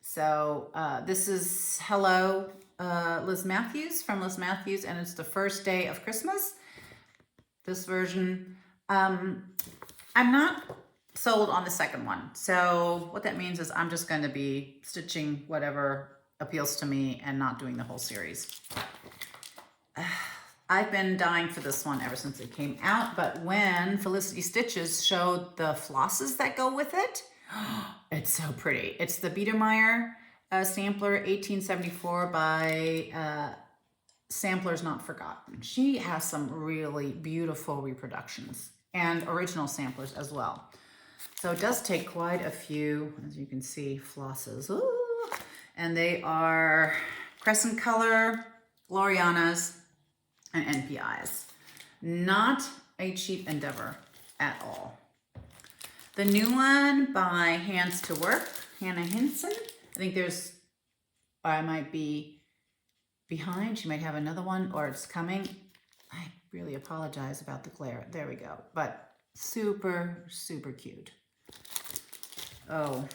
So this is Hello Liz Matthews, from Liz Matthews, and it's the first day of Christmas. This version. I'm not sold on the second one. So what that means is I'm just going to be stitching whatever appeals to me and not doing the whole series. I've been dying for this one ever since it came out, but when Felicity Stitches showed the flosses that go with it, it's so pretty. It's the Biedermeier sampler 1874 by Samplers Not Forgotten. She has some really beautiful reproductions and original samplers as well. So it does take quite a few, as you can see, flosses. Ooh. And they are Crescent Color, Glorianas, and NPIs. Not a cheap endeavor at all. The new one by Hands to Work, Hannah Hinson. I think I might be behind. She might have another one, or it's coming. I really apologize about the glare. There we go. But super, super cute. Oh.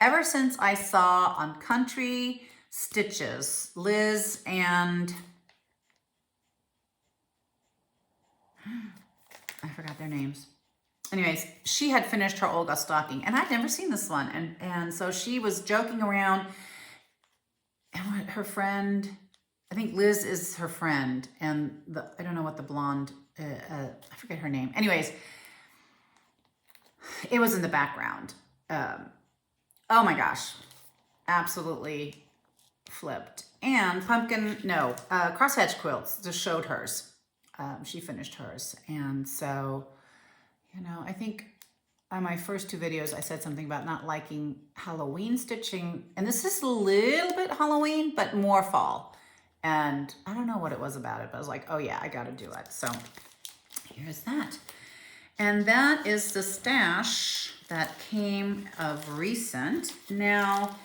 Ever since I saw on Country Stitches, Liz and I forgot their names. Anyways, she had finished her Olga stocking, and I'd never seen this one. And so she was joking around, and her friend, I think Liz is her friend, and I don't know what the blonde, I forget her name. Anyways, it was in the background. Oh my gosh, absolutely flipped. And Crosshatch Quilts just showed hers. She finished hers. And so, you know, I think on my first two videos, I said something about not liking Halloween stitching. And this is a little bit Halloween, but more fall. And I don't know what it was about it, but I was like, oh yeah, I got to do it. So here's that. And that is the stash that came of recent. Now,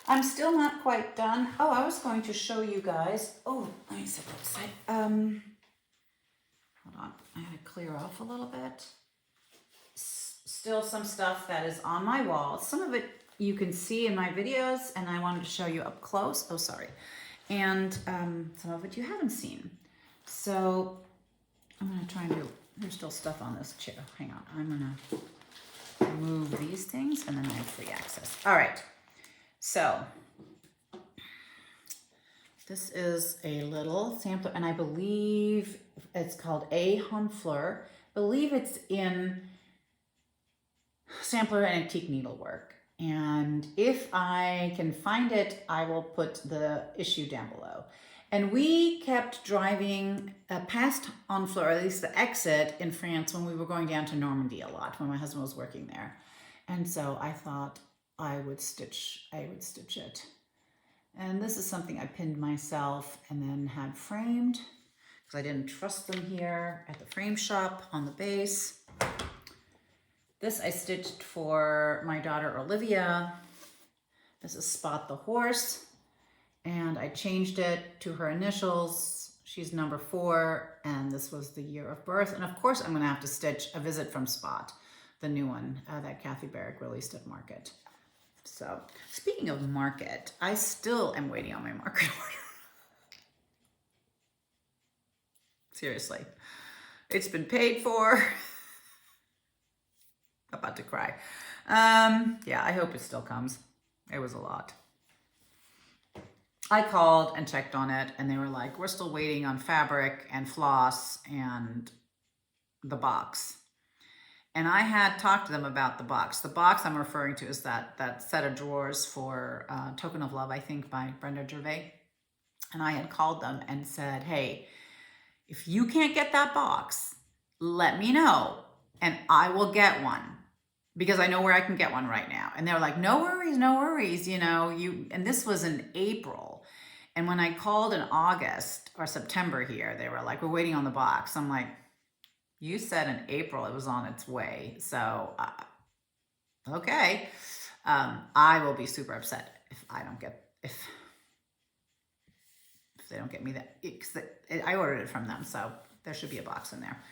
I'm still not quite done. Oh, I was going to show you guys. Oh, let me set that aside. Hold on, I gotta clear off a little bit. Still some stuff that is on my wall. Some of it you can see in my videos, and I wanted to show you up close. Oh, sorry. And some of it you haven't seen. So I'm gonna try and there's still stuff on this chair. Hang on, I'm gonna remove these things, and then I have free access. All right, so this is a little sampler, and I believe it's called A Honfleur. I believe it's in Sampler and Antique Needlework. And if I can find it, I will put the issue down below. And we kept driving past Honfleur, or at least the exit in France, when we were going down to Normandy a lot, when my husband was working there. And so I thought I would stitch it. And this is something I pinned myself and then had framed because I didn't trust them here at the frame shop on the base. This I stitched for my daughter Olivia. This is Spot the Horse, and I changed it to her initials. She's number 4, and this was the year of birth. And of course I'm gonna have to stitch A Visit from Spot, the new one that Kathy Barrick released at Market. So, speaking of Market, I still am waiting on my Market order. Seriously. It's been paid for. About to cry. Yeah, I hope it still comes. It was a lot. I called and checked on it, and they were like, we're still waiting on fabric and floss and the box. And I had talked to them about the box. The box I'm referring to is that set of drawers for Token of Love, I think, by Brenda Gervais. And I had called them and said, hey, if you can't get that box, let me know and I will get one, because I know where I can get one right now. And they were like, no worries, you know, and this was in April. And when I called in August or September here, they were like, we're waiting on the box. I'm like, you said in April it was on its way. So, okay. I will be super upset if they don't get me that, because I ordered it from them. So there should be a box in there.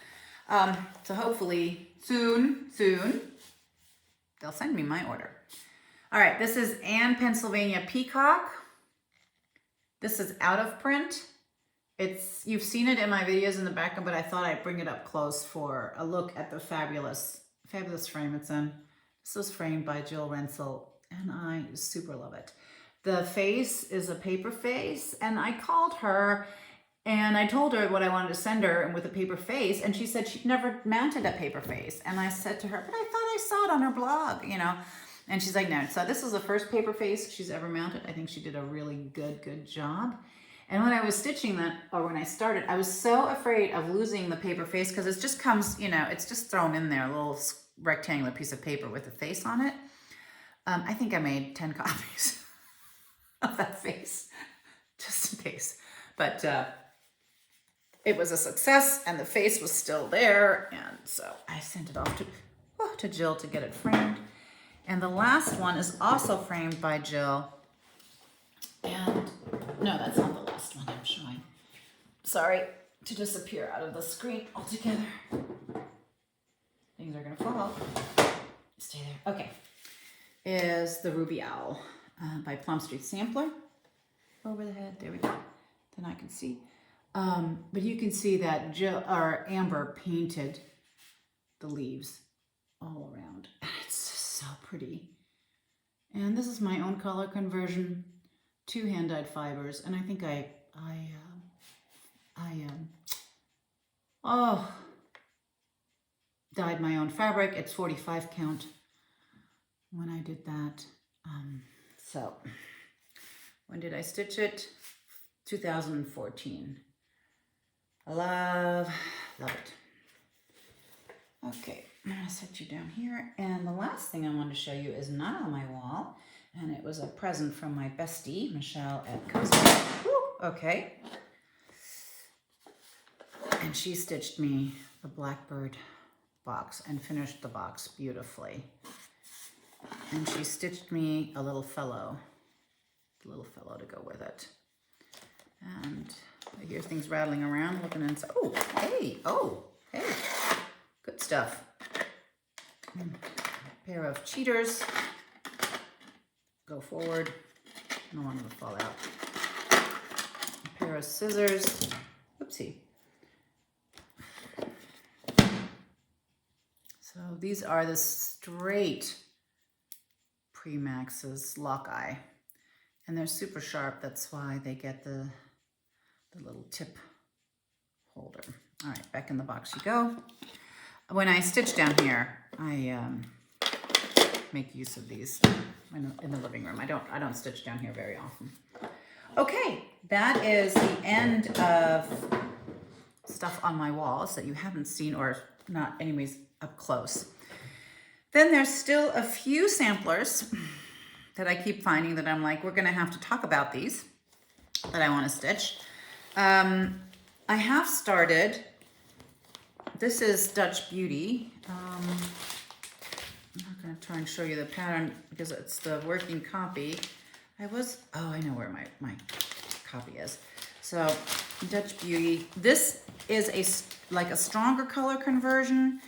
So hopefully soon, they'll send me my order. All right, this is Anne Pennsylvania Peacock. This is out of print. You've seen it in my videos in the background, but I thought I'd bring it up close for a look at the fabulous frame it's in. This was framed by Jill Rensel, and I super love it. The face is a paper face, and I called her and I told her what I wanted to send her and with a paper face, and she said she'd never mounted a paper face. And I said to her, but I thought I saw it on her blog, you know. And she's like, no. So this is the first paper face she's ever mounted. I think she did a really good job. And when I was stitching that, or when I started, I was so afraid of losing the paper face because it just comes, you know, it's just thrown in there, a little rectangular piece of paper with a face on it. I think I made 10 copies of that face, just in case. But it was a success, and the face was still there, and so I sent it off to Jill to get it framed. And the last one is also framed by Jill. And no, that's not the last one I'm showing. Sorry to disappear out of the screen altogether. Things are gonna fall. Stay there. Okay. Is the Ruby Owl by Plum Street Sampler. Over the head. There we go. Then I can see. But you can see that Jill or Amber painted the leaves all around. And it's just so pretty. And this is my own color conversion. 2 hand-dyed fibers, and I think dyed my own fabric. It's 45 count when I did that. So when did I stitch it? 2014. I love it. Okay, I'm gonna set you down here. And the last thing I want to show you is not on my wall. And it was a present from my bestie, Michelle at Cozy. Okay. And she stitched me the Blackbird box and finished the box beautifully. And she stitched me a little fellow to go with it. And I hear things rattling around, looking inside. Oh, hey, good stuff. A pair of cheaters. Go forward. I don't want them to fall out. A pair of scissors. Oopsie. So these are the straight Premax's Lockeye. And they're super sharp. That's why they get the little tip holder. All right, back in the box you go. When I stitch down here, I make use of these in the living room. I don't stitch down here very often. Okay, that is the end of stuff on my walls that you haven't seen, or not anyways up close. Then there's still a few samplers that I keep finding that I'm like, we're gonna have to talk about these that I want to stitch. I have started, this is Dutch Beauty. I'm not going to try and show you the pattern because it's the working copy. I know where my copy is. So Dutch Beauty. This is like a stronger color conversion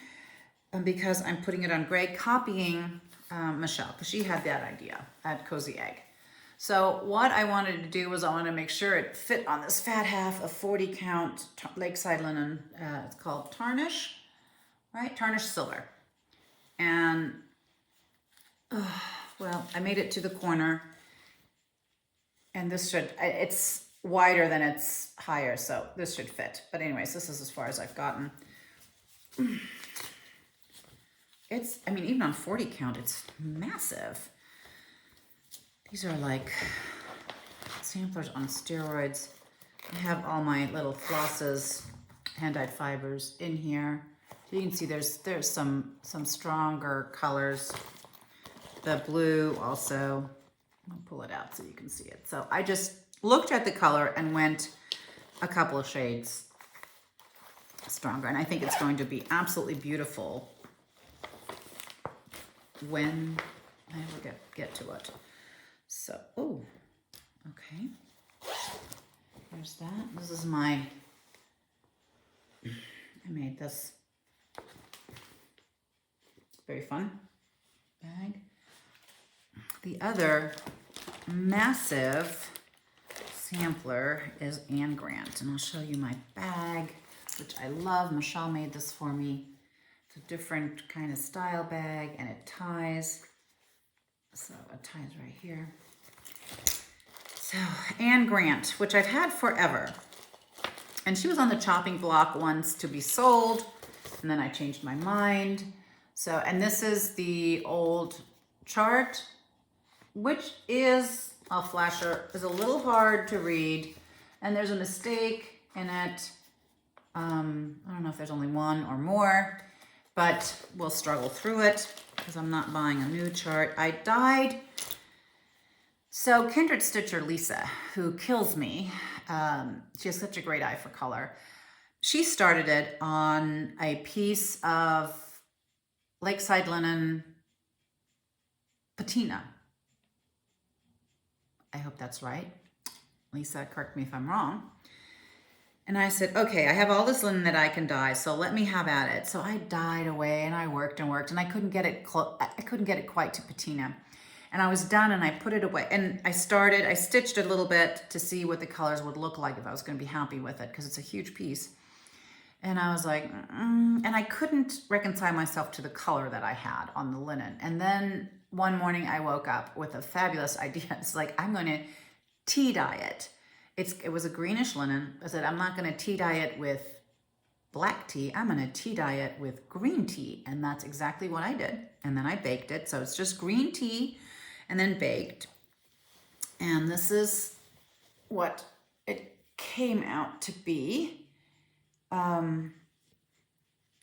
because I'm putting it on gray, copying Michelle, because she had that idea at Cozy Egg. So what I wanted to do was I wanted to make sure it fit on this fat half of 40 count Lakeside linen. It's called Tarnish, right? Tarnish Silver. And, well, I made it to the corner, and this it's wider than it's higher, so this should fit. But anyways, this is as far as I've gotten. Even on 40 count, it's massive. These are like samplers on steroids. I have all my little flosses, hand-dyed fibers in here. So you can see there's some stronger colors. The blue also, I'll pull it out so you can see it. So I just looked at the color and went a couple of shades stronger. And I think it's going to be absolutely beautiful when I will get to it. So, okay. Here's that. This is I made this very fun bag. The other massive sampler is Anne Grant, and I'll show you my bag, which I love. Michelle made this for me. It's a different kind of style bag, and it ties. So it ties right here. So Anne Grant, which I've had forever. And she was on the chopping block once to be sold, and then I changed my mind. So, and this is the old chart, which is, I'll flash her, is a little hard to read. And there's a mistake in it. I don't know if there's only one or more, but we'll struggle through it because I'm not buying a new chart. I dyed. So Kindred Stitcher Lisa, who kills me, she has such a great eye for color. She started it on a piece of Lakeside Linen patina. I hope that's right. Lisa, correct me if I'm wrong. And I said, okay, I have all this linen that I can dye, so let me have at it. So I dyed away and I worked, and I couldn't get it quite to patina. And I was done and I put it away. And I stitched a little bit to see what the colors would look like if I was going to be happy with it, because it's a huge piece. And I was like, and I couldn't reconcile myself to the color that I had on the linen. And then one morning I woke up with a fabulous idea. It's like, I'm going to tea dye it. It was a greenish linen. I said, I'm not going to tea dye it with black tea. I'm going to tea dye it with green tea. And that's exactly what I did. And then I baked it. So it's just green tea and then baked. And this is what it came out to be.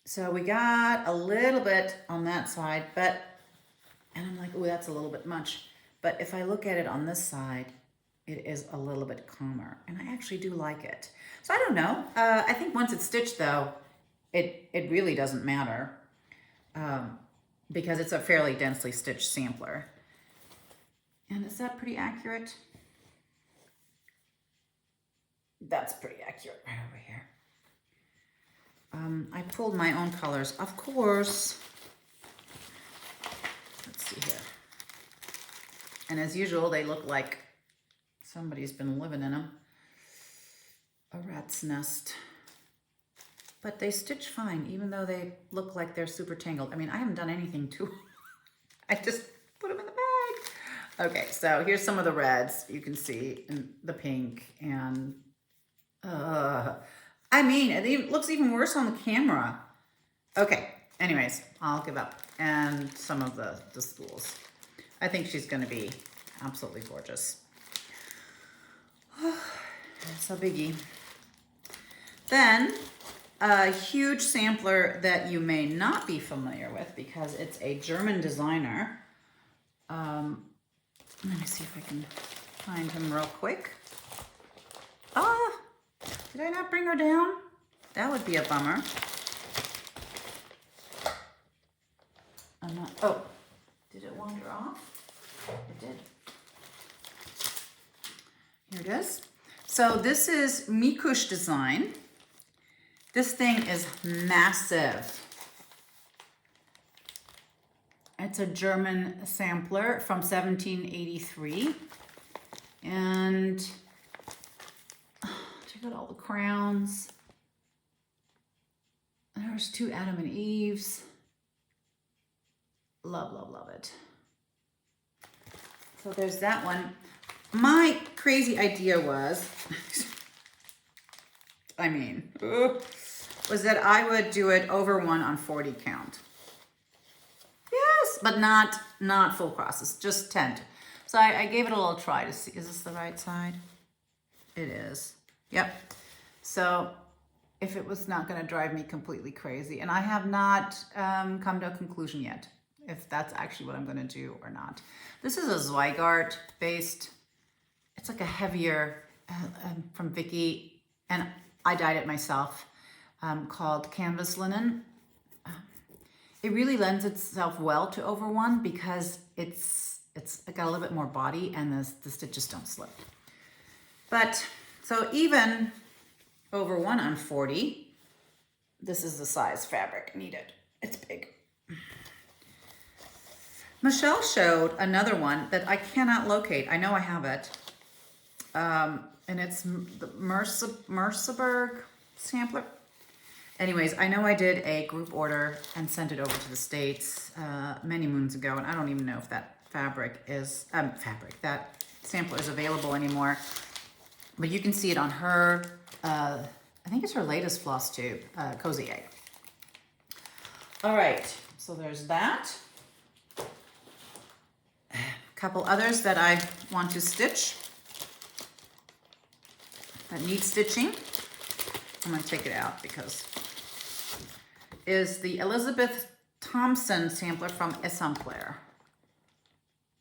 So we got a little bit on that side, and I'm like, oh, that's a little bit much. But if I look at it on this side, it is a little bit calmer, and I actually do like it. So I don't know. I think once it's stitched though, it really doesn't matter, because it's a fairly densely stitched sampler. And is that pretty accurate? That's pretty accurate right over here. I pulled my own colors, of course. Let's see here. And as usual, they look like somebody's been living in them. A rat's nest. But they stitch fine, even though they look like they're super tangled. I mean, I haven't done anything to them. I just put them in the bag. Okay, so here's some of the reds you can see, and the pink, and I mean, it looks even worse on the camera. Okay, anyways, I'll give up. And some of the spools. I think she's going to be absolutely gorgeous. That's a biggie. Then, a huge sampler that you may not be familiar with because it's a German designer. Let me see if I can find him real quick. Did I not bring her down? That would be a bummer. Oh, did it wander off? It did. Here it is. So this is Mikush design. This thing is massive. It's a German sampler from 1783. And check out all the crowns. There's 2 Adam and Eves. Love, love, love it. So there's that one. My crazy idea was, was that I would do it over 1 on 40 count. Yes, but not full crosses, just 10. So I gave it a little try to see, is this the right side? It is. Yep. So if it was not going to drive me completely crazy, and I have not come to a conclusion yet if that's actually what I'm going to do or not. This is a Zweigart based, it's like a heavier from Vicky, and I dyed it myself, called Canvas Linen. It really lends itself well to over 1 because it's got a little bit more body and the stitches don't slip. But so even over 1 on 40, this is the size fabric needed. It's big. Michelle showed another one that I cannot locate. I know I have it. and it's the Mercerberg sampler. Anyways, I know I did a group order and sent it over to the States many moons ago, and I don't even know if that that sampler is available anymore. But you can see it on her, I think it's her latest Flosstube, Cozy Egg. All right, so there's that. A couple others that I want to stitch, that need stitching. I'm gonna take it out because is the Elizabeth Thompson sampler from Exemplar.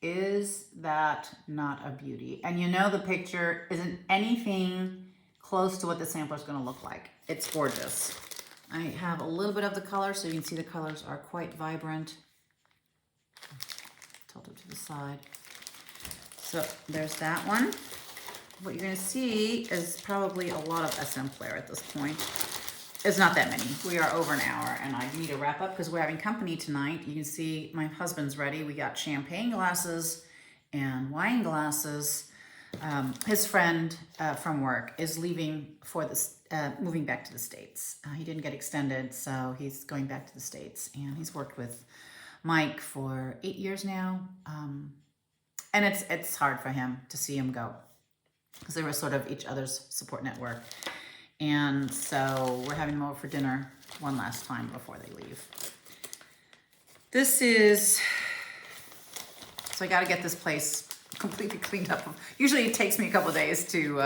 Is that not a beauty? And you know the picture isn't anything close to what the sampler is going to look like. It's gorgeous. I have a little bit of the color so you can see the colors are quite vibrant. Tilt it to the side. So there's that one. What you're going to see is probably a lot of Exemplar at this point. It's not that many. We are over an hour and I need to wrap up because we're having company tonight. You can see my husband's ready. We got champagne glasses and wine glasses. His friend from work is leaving for this, moving back to the States. He didn't get extended, so he's going back to the States, and he's worked with Mike for 8 years now. And it's hard for him to see him go because they were sort of each other's support network. And so we're having them over for dinner one last time before they leave. This is, so I got to get this place completely cleaned up. Usually it takes me a couple of days to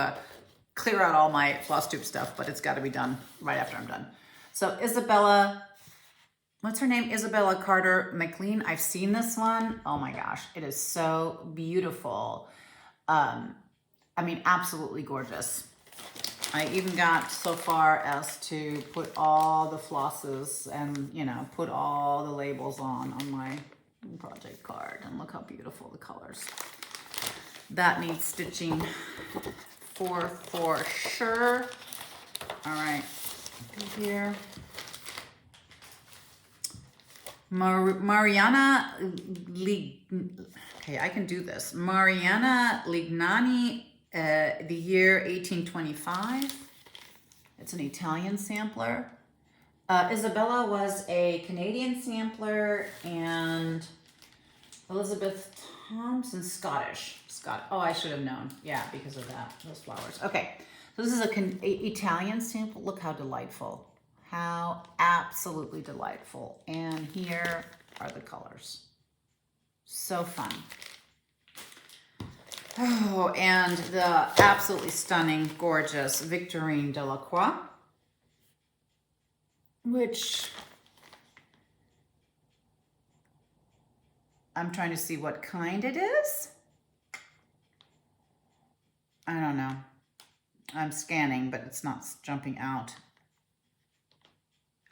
clear out all my Flosstube stuff, but it's got to be done right after I'm done. So Isabella, what's her name? Isabella Carter McLean. I've seen this one. Oh my gosh, it is so beautiful. I mean, absolutely gorgeous. I even got so far as to put all the flosses and, you know, put all the labels on my project card. And look how beautiful the colors. That needs stitching for sure. All right, here. Mariana okay, I can do this. Mariana Lignani, the year 1825. It's an Italian sampler. Isabella was a Canadian sampler, and Elizabeth Thompson, Scottish. Oh, I should have known. Yeah, because of that, those flowers. Okay, so this is a Italian sample. Look how delightful. How absolutely delightful. And here are the colors. So fun. Oh, and the absolutely stunning, gorgeous Victorine Delacroix, which I'm trying to see what kind it is. I don't know. I'm scanning, but it's not jumping out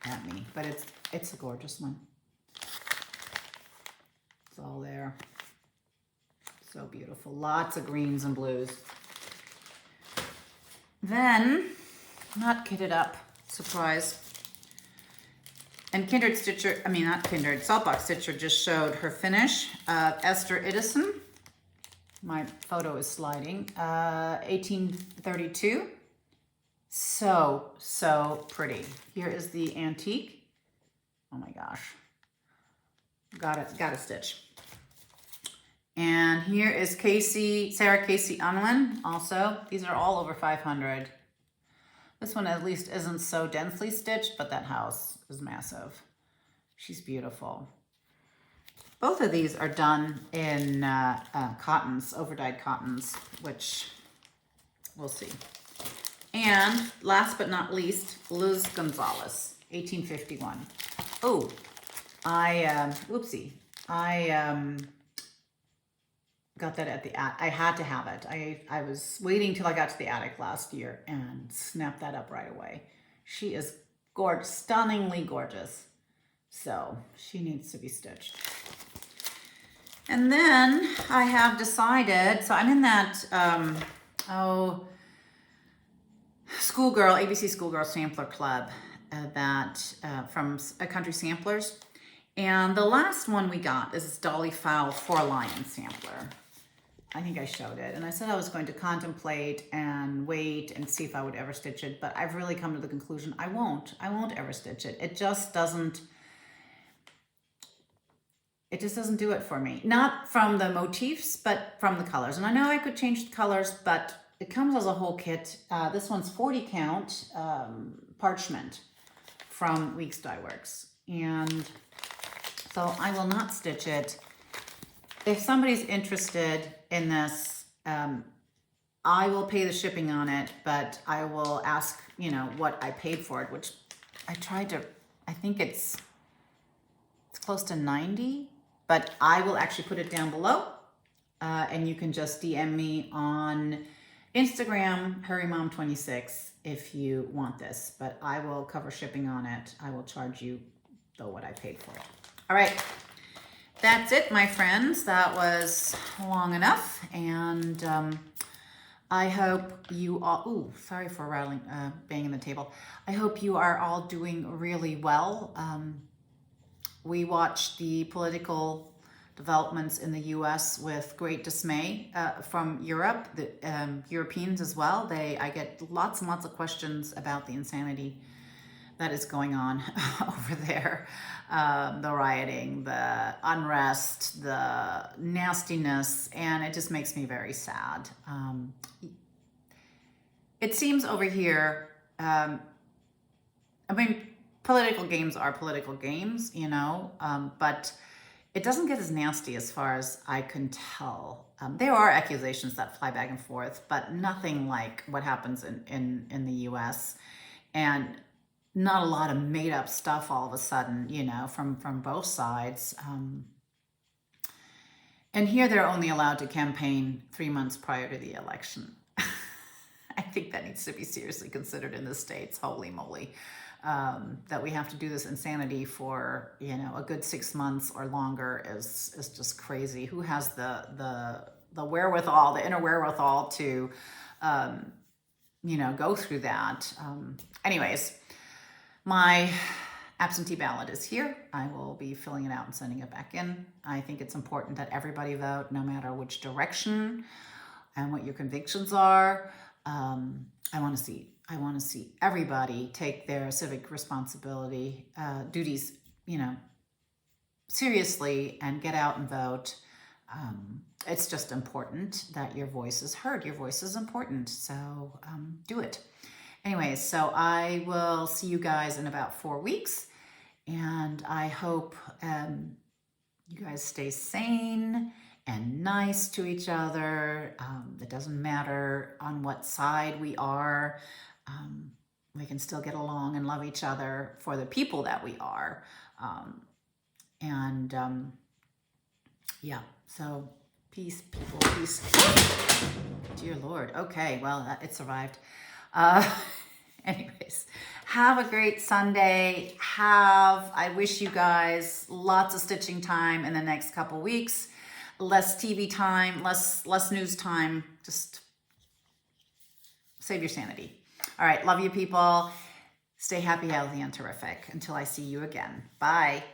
at me. But it's a gorgeous one. It's all there. So beautiful. Lots of greens and blues. Then, not kitted up, surprise. And Kindred Stitcher, I mean not Kindred, Saltbox Stitcher just showed her finish. Esther Edison, my photo is sliding, 1832. So pretty. Here is the antique. Oh my gosh. Got to stitch. And here is Sarah Casey Unwin also. These are all over 500. This one at least isn't so densely stitched, but that house is massive. She's beautiful. Both of these are done in cottons, overdyed cottons, which we'll see. And last but not least, Liz Gonzalez, 1851. Oh, whoopsie. I got that at the attic. I had to have it. I was waiting till I got to the attic last year and snapped that up right away. She is gorgeous, stunningly gorgeous. So she needs to be stitched. And then I have decided, so I'm in that, schoolgirl, ABC Schoolgirl Sampler Club from Country Samplers. And the last one we got is this Dolly Fowles 4 Lion sampler. I think I showed it. And I said I was going to contemplate and wait and see if I would ever stitch it. But I've really come to the conclusion I won't. I won't ever stitch it. It just doesn't do it for me. Not from the motifs, but from the colors. And I know I could change the colors, but it comes as a whole kit. This one's 40 count parchment from Weeks Dye Works. And so I will not stitch it. If somebody's interested in this, I will pay the shipping on it, but I will ask, you know, what I paid for it, which I think it's close to 90, but I will actually put it down below. And you can just DM me on Instagram, HurryMom26, if you want this, but I will cover shipping on it. I will charge you though what I paid for it. All right. That's it, my friends. That was long enough, and I hope you all, ooh, sorry for rattling, banging the table. I hope you are all doing really well. We watched the political developments in the US with great dismay from Europe, the Europeans as well. I get lots and lots of questions about the insanity that is going on over there. The rioting, the unrest, the nastiness, and it just makes me very sad. It seems over here, I mean, political games are political games, you know, but it doesn't get as nasty as far as I can tell. There are accusations that fly back and forth, but nothing like what happens in the US. And not a lot of made up stuff all of a sudden, you know, from both sides. And here they're only allowed to campaign 3 months prior to the election. I think that needs to be seriously considered in the States, holy moly, that we have to do this insanity for, you know, a good 6 months or longer is just crazy. Who has the wherewithal, the inner wherewithal to, you know, go through that? Anyways, my absentee ballot is here. I will be filling it out and sending it back in. I think it's important that everybody vote, no matter which direction and what your convictions are. I want to see everybody take their civic responsibility, duties, you know, seriously and get out and vote. It's just important that your voice is heard. Your voice is important, so do it. Anyways, so I will see you guys in about 4 weeks, and I hope you guys stay sane and nice to each other. It doesn't matter on what side we are. We can still get along and love each other for the people that we are. Yeah, so peace, people, peace. Dear Lord. Okay, well, it survived. Anyways, have a great Sunday. I wish you guys lots of stitching time in the next couple weeks. Less TV time, less news time. Just save your sanity. All right, love you people. Stay happy, healthy, and terrific. Until I see you again. Bye.